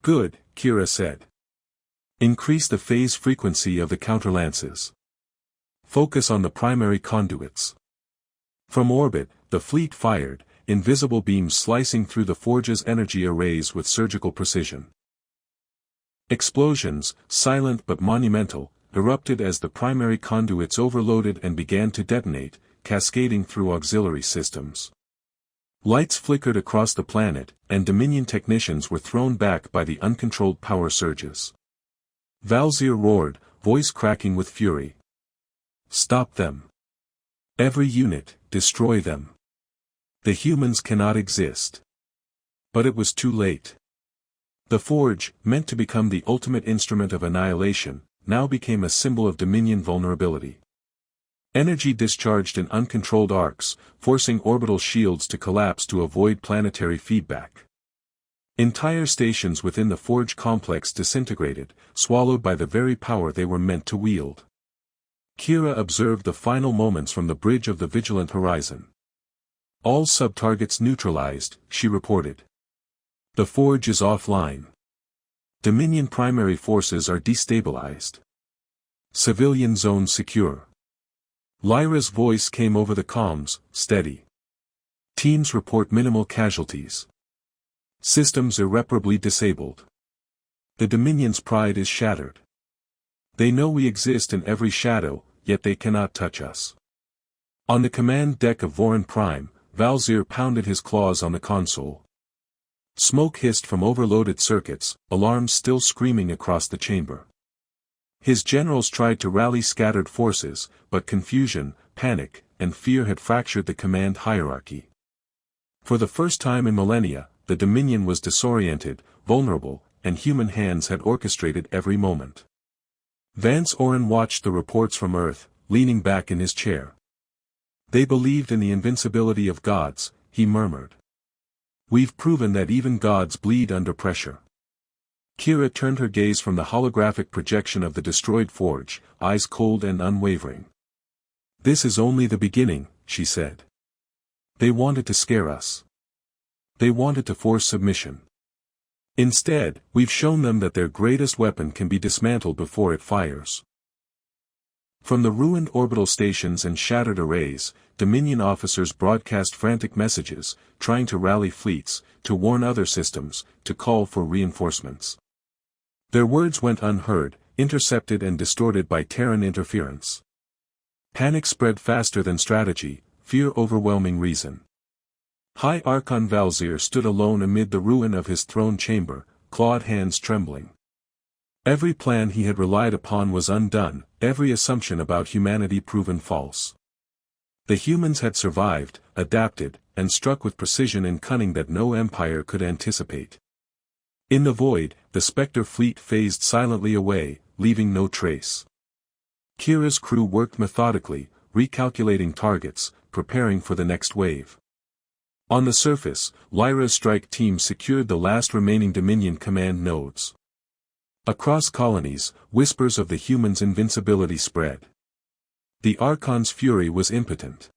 "Good," Kira said. "Increase the phase frequency of the counterlances. Focus on the primary conduits." From orbit, the fleet fired, invisible beams slicing through the forge's energy arrays with surgical precision. Explosions, silent but monumental, erupted as the primary conduits overloaded and began to detonate, cascading through auxiliary systems. Lights flickered across the planet, and Dominion technicians were thrown back by the uncontrolled power surges. Valzir roared, voice cracking with fury. "Stop them. Every unit, destroy them. The humans cannot exist." But it was too late. The forge, meant to become the ultimate instrument of annihilation, now became a symbol of Dominion vulnerability. Energy discharged in uncontrolled arcs, forcing orbital shields to collapse to avoid planetary feedback. Entire stations within the forge complex disintegrated, swallowed by the very power they were meant to wield. Kira observed the final moments from the bridge of the vigilant horizon. All sub-targets neutralized, she reported. The forge is offline. Dominion primary forces are destabilized. Civilian zone secure. Lyra's voice came over the comms, steady. Teams report minimal casualties. Systems irreparably disabled. The Dominion's pride is shattered. They know we exist in every shadow, yet they cannot touch us. On the command deck of Voron Prime, Valzir pounded his claws on the console. Smoke hissed from overloaded circuits, alarms still screaming across the chamber. His generals tried to rally scattered forces, but confusion, panic, and fear had fractured the command hierarchy. For the first time in millennia, the Dominion was disoriented, vulnerable, and human hands had orchestrated every moment. Vance Oren watched the reports from Earth, leaning back in his chair. They believed in the invincibility of gods, he murmured. We've proven that even gods bleed under pressure. Kira turned her gaze from the holographic projection of the destroyed forge, eyes cold and unwavering. This is only the beginning, she said. They wanted to scare us. They wanted to force submission. Instead, we've shown them that their greatest weapon can be dismantled before it fires. From the ruined orbital stations and shattered arrays, Dominion officers broadcast frantic messages, trying to rally fleets, to warn other systems, to call for reinforcements. Their words went unheard, intercepted and distorted by Terran interference. Panic spread faster than strategy, fear overwhelming reason. High Archon Valzir stood alone amid the ruin of his throne chamber, clawed hands trembling. Every plan he had relied upon was undone, every assumption about humanity proven false. The humans had survived, adapted, and struck with precision and cunning that no empire could anticipate. In the void, the Spectre fleet phased silently away, leaving no trace. Kira's crew worked methodically, recalculating targets, preparing for the next wave. On the surface, Lyra's strike team secured the last remaining Dominion command nodes. Across colonies, whispers of the humans' invincibility spread. The Archon's fury was impotent.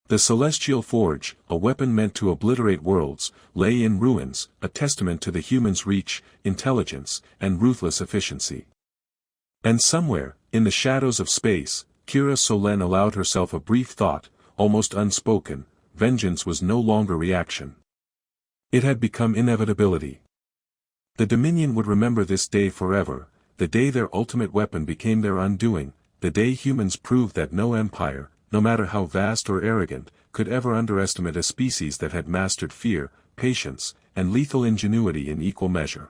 The Celestial Forge, a weapon meant to obliterate worlds, lay in ruins, a testament to the humans' reach, intelligence, and ruthless efficiency. And somewhere, in the shadows of space, Kira Solen allowed herself a brief thought, almost unspoken: vengeance was no longer reaction. It had become inevitability. The Dominion would remember this day forever, the day their ultimate weapon became their undoing, the day humans proved that no empire, no matter how vast or arrogant, could ever underestimate a species that had mastered fear, patience, and lethal ingenuity in equal measure.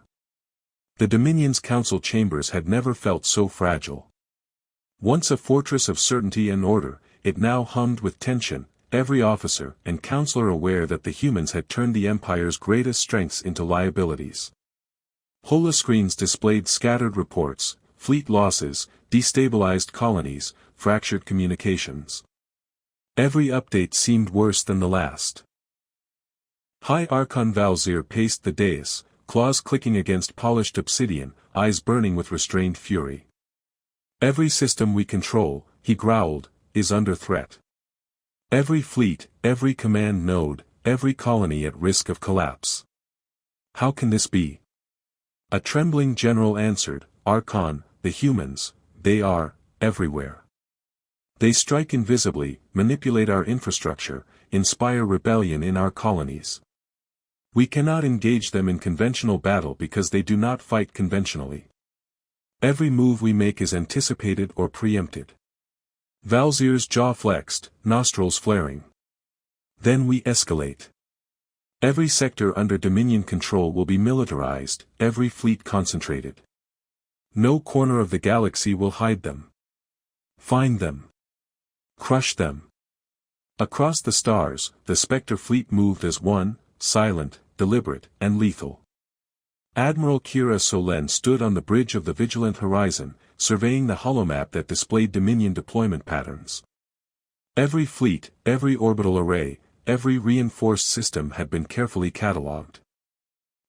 The Dominion's council chambers had never felt so fragile. Once a fortress of certainty and order, it now hummed with tension, every officer and counselor aware that the humans had turned the Empire's greatest strengths into liabilities. Holoscreens displayed scattered reports, fleet losses, destabilized colonies, fractured communications. Every update seemed worse than the last. High Archon Valzir paced the dais, claws clicking against polished obsidian, eyes burning with restrained fury. Every system we control, he growled, is under threat. Every fleet, every command node, every colony at risk of collapse. How can this be? A trembling general answered, Archon, the humans, they are, everywhere. They strike invisibly, manipulate our infrastructure, inspire rebellion in our colonies. We cannot engage them in conventional battle because they do not fight conventionally. Every move we make is anticipated or preempted. Valzir's jaw flexed, nostrils flaring. Then we escalate. Every sector under Dominion control will be militarized, every fleet concentrated. No corner of the galaxy will hide them. Find them. Crush them. Across the stars, the Spectre fleet moved as one, silent, deliberate, and lethal. Admiral Kira Solen stood on the bridge of the vigilant horizon, surveying the holomap that displayed Dominion deployment patterns. Every fleet, every orbital array, every reinforced system had been carefully catalogued.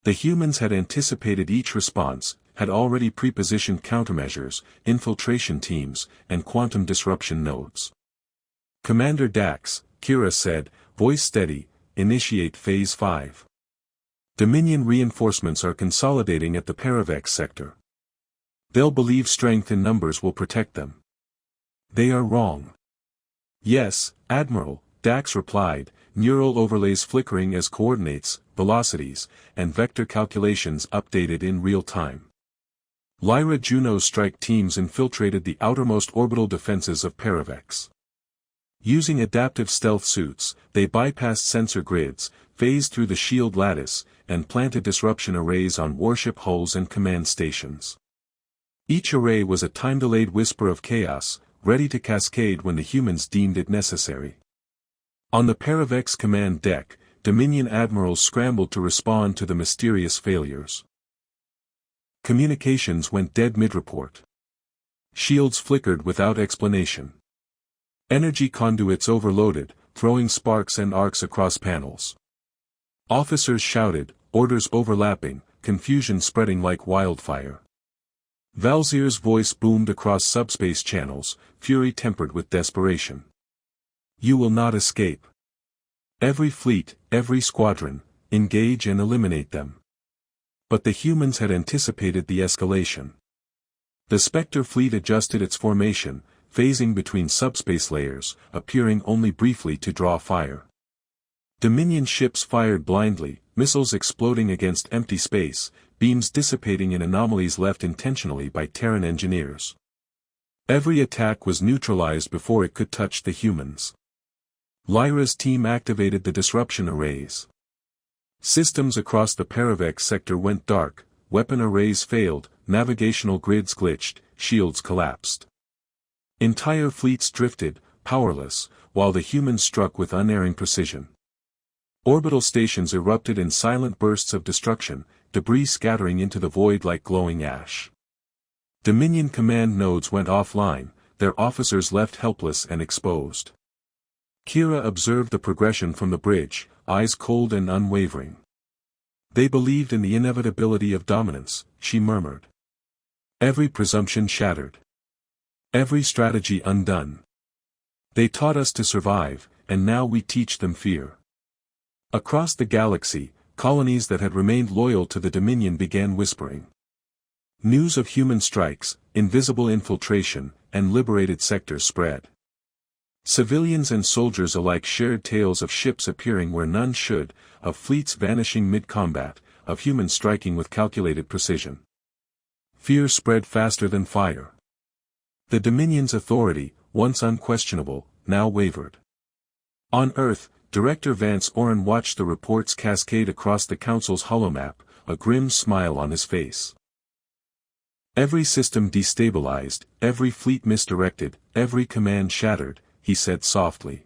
The humans had anticipated each response, had already pre-positioned countermeasures, infiltration teams, and quantum disruption nodes. "Commander Dax," Kira said, voice steady, "initiate Phase 5. Dominion reinforcements are consolidating at the Paravex sector. They'll believe strength in numbers will protect them. They are wrong." "Yes, Admiral," Dax replied, neural overlays flickering as coordinates, velocities, and vector calculations updated in real time. Lyra Juno's strike teams infiltrated the outermost orbital defenses of Paravex. Using adaptive stealth suits, they bypassed sensor grids, phased through the shield lattice, and planted disruption arrays on warship hulls and command stations. Each array was a time-delayed whisper of chaos, ready to cascade when the humans deemed it necessary. On the Paravex command deck, Dominion admirals scrambled to respond to the mysterious failures. Communications went dead mid-report. Shields flickered without explanation. Energy conduits overloaded, throwing sparks and arcs across panels. Officers shouted, orders overlapping, confusion spreading like wildfire. Valzier's voice boomed across subspace channels, fury tempered with desperation. "You will not escape. Every fleet, every squadron, engage and eliminate them." But the humans had anticipated the escalation. The Spectre fleet adjusted its formation, phasing between subspace layers, appearing only briefly to draw fire. Dominion ships fired blindly, missiles exploding against empty space, beams dissipating in anomalies left intentionally by Terran engineers. Every attack was neutralized before it could touch the humans. Lyra's team activated the disruption arrays. Systems across the Paravex sector went dark, weapon arrays failed, navigational grids glitched, shields collapsed. Entire fleets drifted, powerless, while the humans struck with unerring precision. Orbital stations erupted in silent bursts of destruction, debris scattering into the void like glowing ash. Dominion command nodes went offline, their officers left helpless and exposed. Kira observed the progression from the bridge, eyes cold and unwavering. "They believed in the inevitability of dominance," she murmured. "Every presumption shattered. Every strategy undone. They taught us to survive, and now we teach them fear." Across the galaxy, colonies that had remained loyal to the Dominion began whispering. News of human strikes, invisible infiltration, and liberated sectors spread. Civilians and soldiers alike shared tales of ships appearing where none should, of fleets vanishing mid-combat, of humans striking with calculated precision. Fear spread faster than fire. The Dominion's authority, once unquestionable, now wavered. On Earth, Director Vance Oren watched the reports cascade across the Council's holomap, a grim smile on his face. "Every system destabilized, every fleet misdirected, every command shattered," he said softly.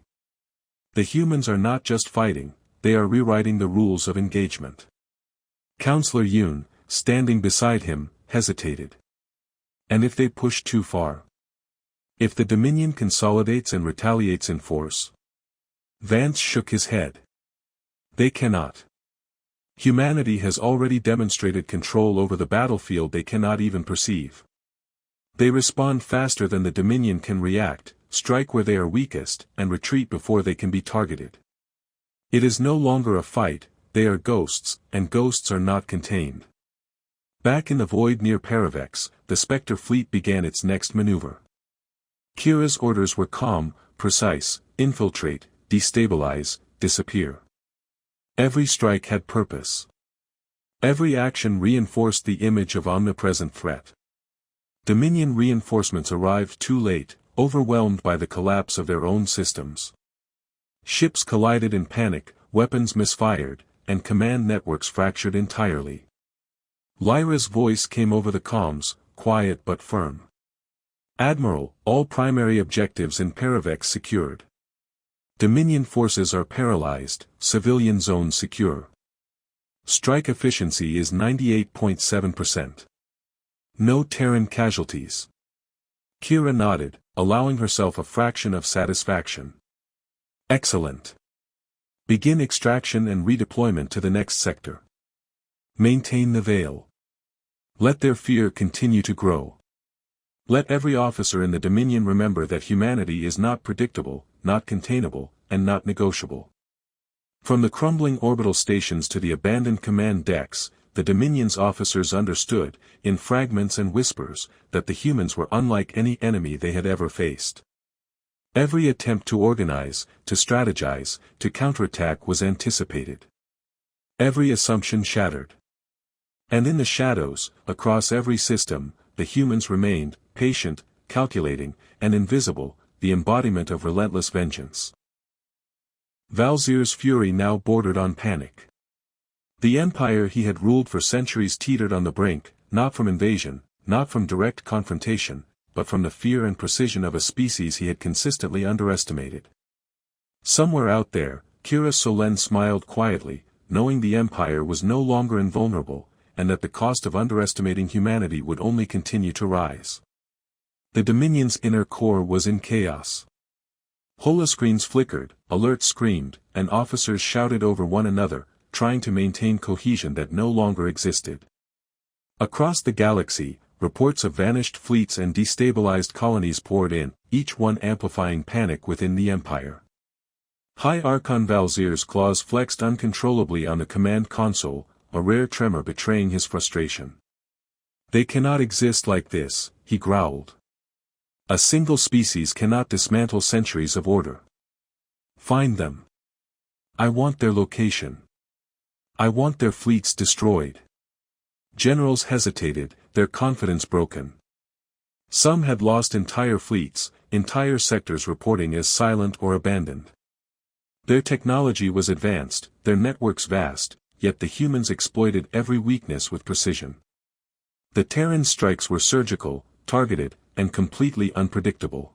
"The humans are not just fighting, they are rewriting the rules of engagement." Counselor Yoon, standing beside him, hesitated. "And if they push too far? If the Dominion consolidates and retaliates in force?" Vance shook his head. "They cannot. Humanity has already demonstrated control over the battlefield they cannot even perceive. They respond faster than the Dominion can react, strike where they are weakest, and retreat before they can be targeted. It is no longer a fight, they are ghosts, and ghosts are not contained." Back in the void near Paravex, the Spectre fleet began its next maneuver. Kira's orders were calm, precise: infiltrate, destabilize, disappear. Every strike had purpose. Every action reinforced the image of omnipresent threat. Dominion reinforcements arrived too late, overwhelmed by the collapse of their own systems. Ships collided in panic, weapons misfired, and command networks fractured entirely. Lyra's voice came over the comms, quiet but firm. "Admiral, all primary objectives in Paravex secured. Dominion forces are paralyzed, civilian zones secure. Strike efficiency is 98.7%. No Terran casualties." Kira nodded, allowing herself a fraction of satisfaction. "Excellent. Begin extraction and redeployment to the next sector. Maintain the veil." Let their fear continue to grow. Let every officer in the Dominion remember that humanity is not predictable, not containable, and not negotiable. From the crumbling orbital stations to the abandoned command decks, the Dominion's officers understood, in fragments and whispers, that the humans were unlike any enemy they had ever faced. Every attempt to organize, to strategize, to counterattack was anticipated. Every assumption shattered. And in the shadows, across every system, the humans remained, patient, calculating, and invisible, the embodiment of relentless vengeance. Valzir's fury now bordered on panic. The empire he had ruled for centuries teetered on the brink, not from invasion, not from direct confrontation, but from the fear and precision of a species he had consistently underestimated. Somewhere out there, Kira Solen smiled quietly, knowing the empire was no longer invulnerable, and that the cost of underestimating humanity would only continue to rise. The Dominion's inner core was in chaos. Holoscreens flickered, alerts screamed, and officers shouted over one another, trying to maintain cohesion that no longer existed. Across the galaxy, reports of vanished fleets and destabilized colonies poured in, each one amplifying panic within the Empire. High Archon Valzir's claws flexed uncontrollably on the command console, a rare tremor betraying his frustration. "They cannot exist like this," he growled. "A single species cannot dismantle centuries of order. Find them. I want their location. I want their fleets destroyed." Generals hesitated, their confidence broken. Some had lost entire fleets, entire sectors reporting as silent or abandoned. Their technology was advanced, their networks vast, yet the humans exploited every weakness with precision. The Terran strikes were surgical, targeted, and completely unpredictable.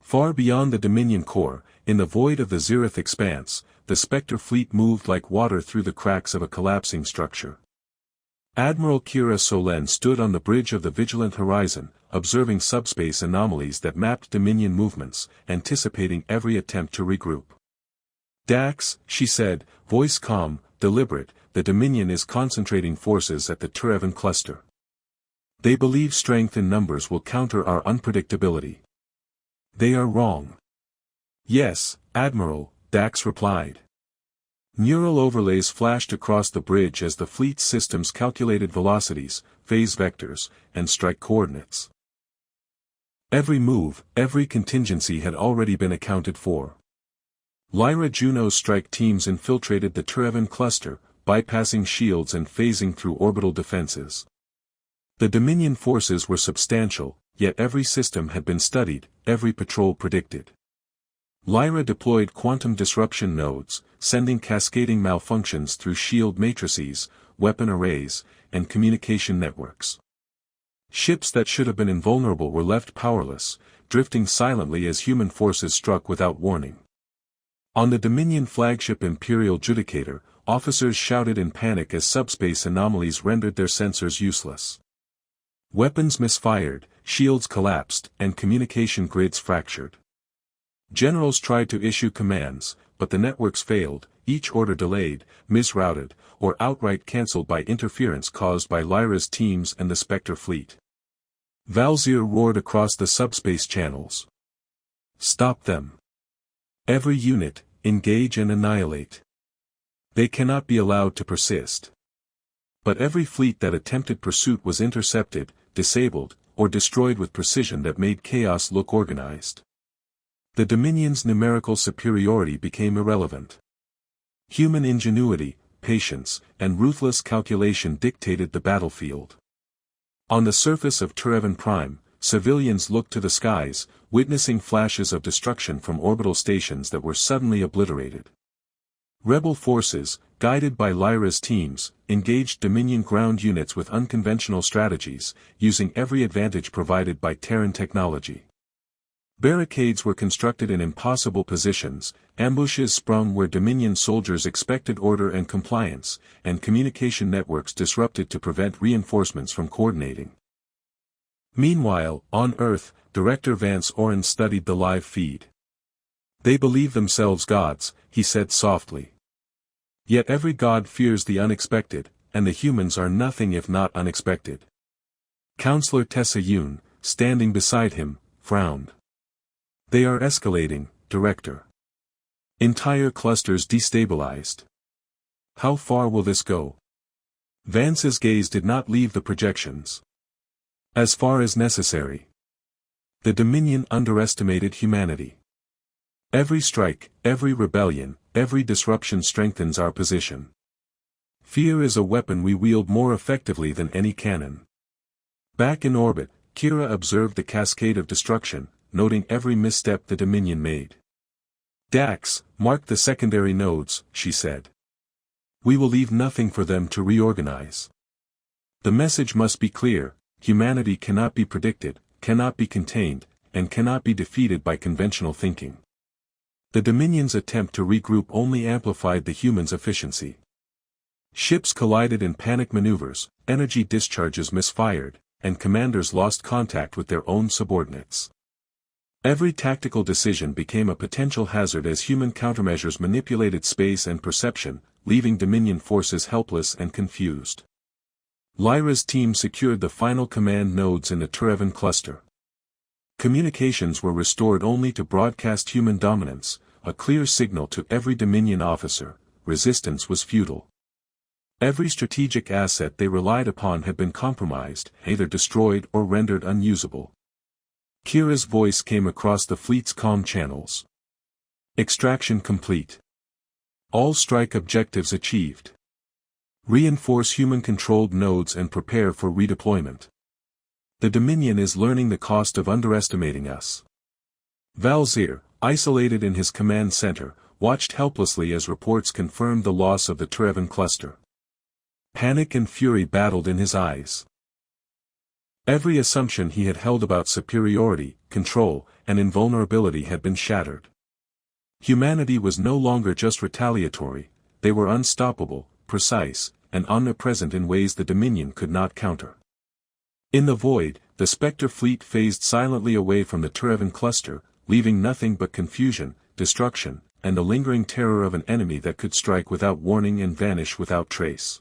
Far beyond the Dominion core, in the void of the Zereth expanse, the Spectre fleet moved like water through the cracks of a collapsing structure. Admiral Kira Solen stood on the bridge of the Vigilant Horizon, observing subspace anomalies that mapped Dominion movements, anticipating every attempt to regroup. "Dax," she said, voice calm, deliberate, "the Dominion is concentrating forces at the Turevan cluster. They believe strength in numbers will counter our unpredictability. They are wrong." "Yes, Admiral," Dax replied. Neural overlays flashed across the bridge as the fleet's systems calculated velocities, phase vectors, and strike coordinates. Every move, every contingency had already been accounted for. Lyra Juno's strike teams infiltrated the Turevan cluster, bypassing shields and phasing through orbital defenses. The Dominion forces were substantial, yet every system had been studied, every patrol predicted. Lyra deployed quantum disruption nodes, sending cascading malfunctions through shield matrices, weapon arrays, and communication networks. Ships that should have been invulnerable were left powerless, drifting silently as human forces struck without warning. On the Dominion flagship Imperial Judicator, officers shouted in panic as subspace anomalies rendered their sensors useless. Weapons misfired, shields collapsed, and communication grids fractured. Generals tried to issue commands, but the networks failed, each order delayed, misrouted, or outright cancelled by interference caused by Lyra's teams and the Spectre fleet. Valzir roared across the subspace channels. "Stop them. Every unit, engage and annihilate. They cannot be allowed to persist." But every fleet that attempted pursuit was intercepted, disabled, or destroyed with precision that made chaos look organized. The Dominion's numerical superiority became irrelevant. Human ingenuity, patience, and ruthless calculation dictated the battlefield. On the surface of Turevan Prime, civilians looked to the skies, witnessing flashes of destruction from orbital stations that were suddenly obliterated. Rebel forces, guided by Lyra's teams, engaged Dominion ground units with unconventional strategies, using every advantage provided by Terran technology. Barricades were constructed in impossible positions, ambushes sprung where Dominion soldiers expected order and compliance, and communication networks disrupted to prevent reinforcements from coordinating. Meanwhile, on Earth, Director Vance Oren studied the live feed. "They believe themselves gods," he said softly. "Yet every god fears the unexpected, and the humans are nothing if not unexpected. Counselor Tessa Yoon, standing beside him, frowned. They are escalating, Director. Entire clusters destabilized. How far will this go? Vance's gaze did not leave the projections. As far as necessary. The Dominion underestimated humanity. Every strike, every rebellion, every disruption strengthens our position. Fear is a weapon we wield more effectively than any cannon. Back in orbit, Kira observed the cascade of destruction, noting every misstep the Dominion made. Dax, mark the secondary nodes, she said. We will leave nothing for them to reorganize. The message must be clear: humanity cannot be predicted, cannot be contained, and cannot be defeated by conventional thinking. The Dominion's attempt to regroup only amplified the humans' efficiency. Ships collided in panic maneuvers, energy discharges misfired, and commanders lost contact with their own subordinates. Every tactical decision became a potential hazard as human countermeasures manipulated space and perception, leaving Dominion forces helpless and confused. Lyra's team secured the final command nodes in the Turevan cluster. Communications were restored only to broadcast human dominance, a clear signal to every Dominion officer: resistance was futile. Every strategic asset they relied upon had been compromised, either destroyed or rendered unusable. Kira's voice came across the fleet's comm channels. Extraction complete. All strike objectives achieved. Reinforce human-controlled nodes and prepare for redeployment. The Dominion is learning the cost of underestimating us. Valzir, isolated in his command center, watched helplessly as reports confirmed the loss of the Turevan cluster. Panic and fury battled in his eyes. Every assumption he had held about superiority, control, and invulnerability had been shattered. Humanity was no longer just retaliatory, they were unstoppable, precise, and omnipresent in ways the Dominion could not counter. In the void, the Spectre fleet phased silently away from the Turevan cluster, leaving nothing but confusion, destruction, and the lingering terror of an enemy that could strike without warning and vanish without trace.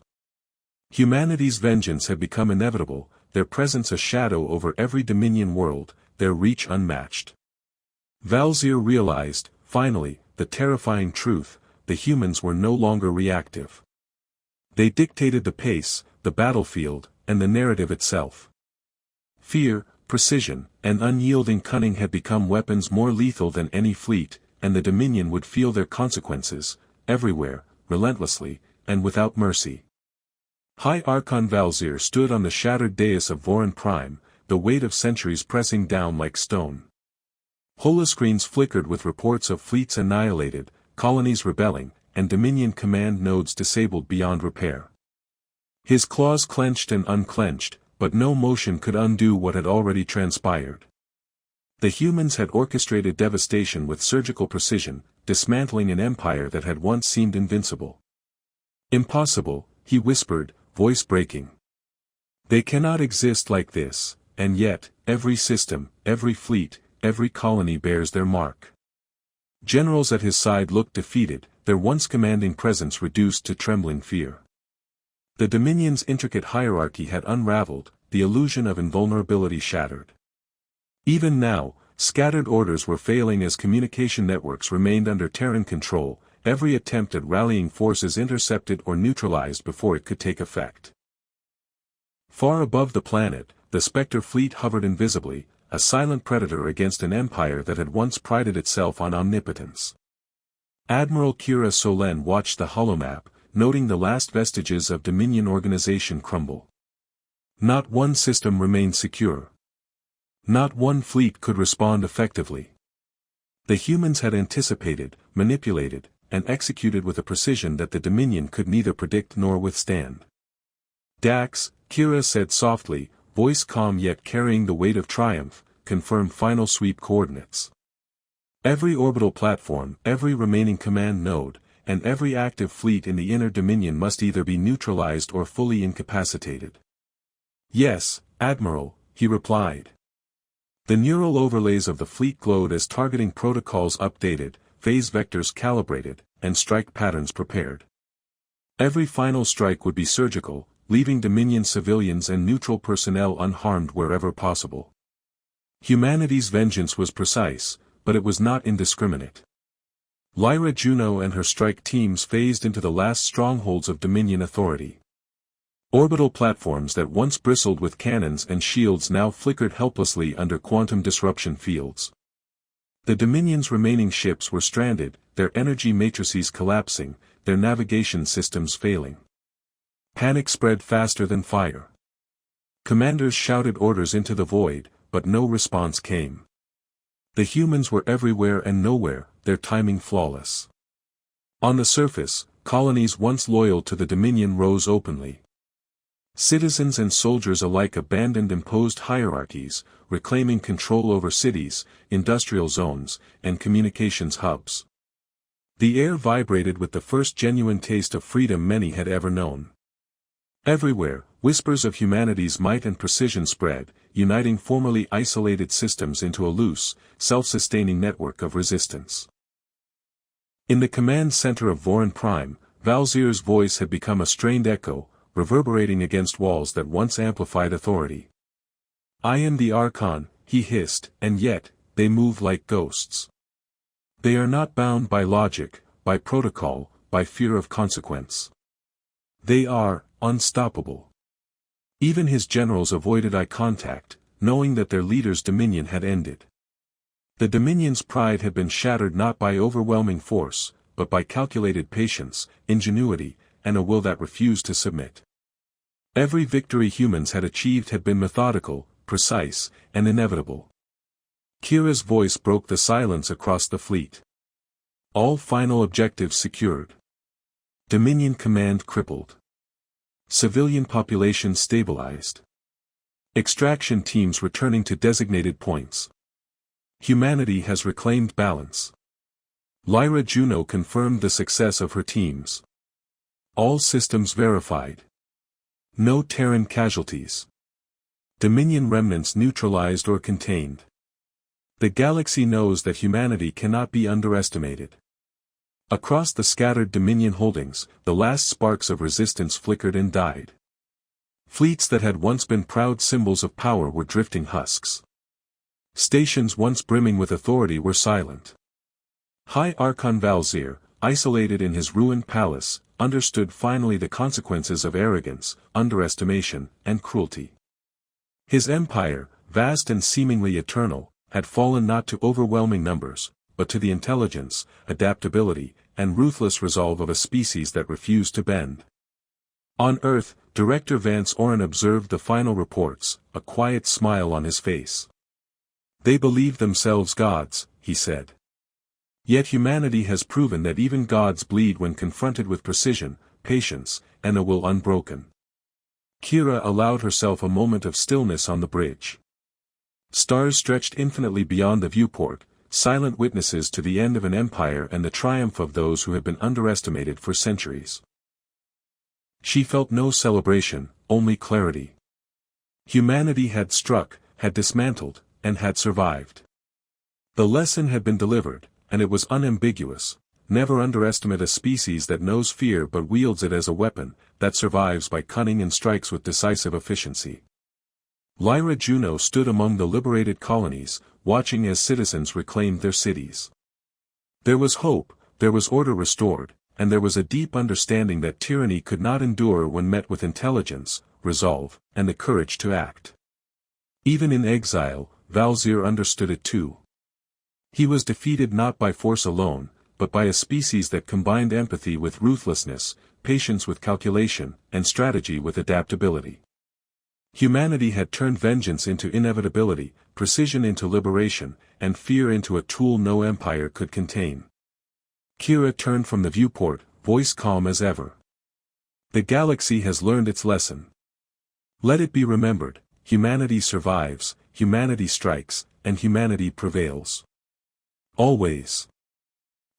Humanity's vengeance had become inevitable, their presence a shadow over every Dominion world, their reach unmatched. Valzir realized, finally, the terrifying truth: the humans were no longer reactive. They dictated the pace, the battlefield, and the narrative itself. Fear, precision, and unyielding cunning had become weapons more lethal than any fleet, and the Dominion would feel their consequences, everywhere, relentlessly, and without mercy. High Archon Valzir stood on the shattered dais of Voron Prime, the weight of centuries pressing down like stone. Holoscreens flickered with reports of fleets annihilated, colonies rebelling, and Dominion command nodes disabled beyond repair. His claws clenched and unclenched, but no motion could undo what had already transpired. The humans had orchestrated devastation with surgical precision, dismantling an empire that had once seemed invincible. Impossible, he whispered, voice breaking. They cannot exist like this, and yet, every system, every fleet, every colony bears their mark. Generals at his side looked defeated, their once commanding presence reduced to trembling fear. The Dominion's intricate hierarchy had unraveled, the illusion of invulnerability shattered. Even now, scattered orders were failing as communication networks remained under Terran control, every attempt at rallying forces intercepted or neutralized before it could take effect. Far above the planet, the Spectre fleet hovered invisibly, a silent predator against an empire that had once prided itself on omnipotence. Admiral Kira Solen watched the holomap, noting the last vestiges of Dominion organization crumble. Not one system remained secure. Not one fleet could respond effectively. The humans had anticipated, manipulated, and executed with a precision that the Dominion could neither predict nor withstand. Dax, Kira said softly, voice calm yet carrying the weight of triumph, confirm final sweep coordinates. Every orbital platform, every remaining command node, and every active fleet in the inner Dominion must either be neutralized or fully incapacitated. Yes, Admiral, he replied. The neural overlays of the fleet glowed as targeting protocols updated, phase vectors calibrated, and strike patterns prepared. Every final strike would be surgical, leaving Dominion civilians and neutral personnel unharmed wherever possible. Humanity's vengeance was precise, but it was not indiscriminate. Lyra Juno and her strike teams phased into the last strongholds of Dominion authority. Orbital platforms that once bristled with cannons and shields now flickered helplessly under quantum disruption fields. The Dominion's remaining ships were stranded, their energy matrices collapsing, their navigation systems failing. Panic spread faster than fire. Commanders shouted orders into the void, but no response came. The humans were everywhere and nowhere, their timing flawless. On the surface, colonies once loyal to the Dominion rose openly. Citizens and soldiers alike abandoned imposed hierarchies, reclaiming control over cities, industrial zones, and communications hubs. The air vibrated with the first genuine taste of freedom many had ever known. Everywhere, whispers of humanity's might and precision spread, uniting formerly isolated systems into a loose, self-sustaining network of resistance. In the command center of Voron Prime, Valzir's voice had become a strained echo, reverberating against walls that once amplified authority. "I am the Archon," he hissed, "and yet, they move like ghosts. They are not bound by logic, by protocol, by fear of consequence. They are unstoppable." Even his generals avoided eye contact, knowing that their leader's dominion had ended. The Dominion's pride had been shattered not by overwhelming force, but by calculated patience, ingenuity, and a will that refused to submit. Every victory humans had achieved had been methodical, precise, and inevitable. Kira's voice broke the silence across the fleet. All final objectives secured. Dominion command crippled. Civilian population stabilized. Extraction teams returning to designated points. Humanity has reclaimed balance. Lyra Juno confirmed the success of her teams. All systems verified. No Terran casualties. Dominion remnants neutralized or contained. The galaxy knows that humanity cannot be underestimated. Across the scattered Dominion holdings, the last sparks of resistance flickered and died. Fleets that had once been proud symbols of power were drifting husks. Stations once brimming with authority were silent. High Archon Valzir, isolated in his ruined palace, understood finally the consequences of arrogance, underestimation, and cruelty. His empire, vast and seemingly eternal, had fallen not to overwhelming numbers, but to the intelligence, adaptability, and ruthless resolve of a species that refused to bend. On Earth, Director Vance Oren observed the final reports, a quiet smile on his face. "They believe themselves gods," he said. "Yet humanity has proven that even gods bleed when confronted with precision, patience, and a will unbroken." Kira allowed herself a moment of stillness on the bridge. Stars stretched infinitely beyond the viewport, silent witnesses to the end of an empire and the triumph of those who had been underestimated for centuries. She felt no celebration, only clarity. Humanity had struck, had dismantled, and had survived. The lesson had been delivered, and it was unambiguous: never underestimate a species that knows fear but wields it as a weapon, that survives by cunning and strikes with decisive efficiency. Lyra Juno stood among the liberated colonies, watching as citizens reclaimed their cities. There was hope, there was order restored, and there was a deep understanding that tyranny could not endure when met with intelligence, resolve, and the courage to act. Even in exile, Valzir understood it too. He was defeated not by force alone, but by a species that combined empathy with ruthlessness, patience with calculation, and strategy with adaptability. Humanity had turned vengeance into inevitability, precision into liberation, and fear into a tool no empire could contain. Kira turned from the viewport, voice calm as ever. "The galaxy has learned its lesson. Let it be remembered: humanity survives, humanity strikes, and humanity prevails. Always."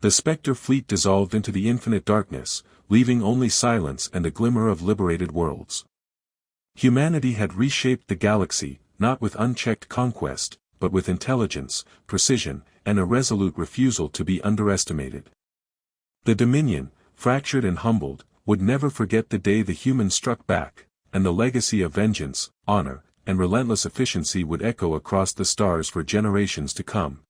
The Spectre fleet dissolved into the infinite darkness, leaving only silence and a glimmer of liberated worlds. Humanity had reshaped the galaxy, not with unchecked conquest, but with intelligence, precision, and a resolute refusal to be underestimated. The Dominion, fractured and humbled, would never forget the day the humans struck back, and the legacy of vengeance, honor, and relentless efficiency would echo across the stars for generations to come.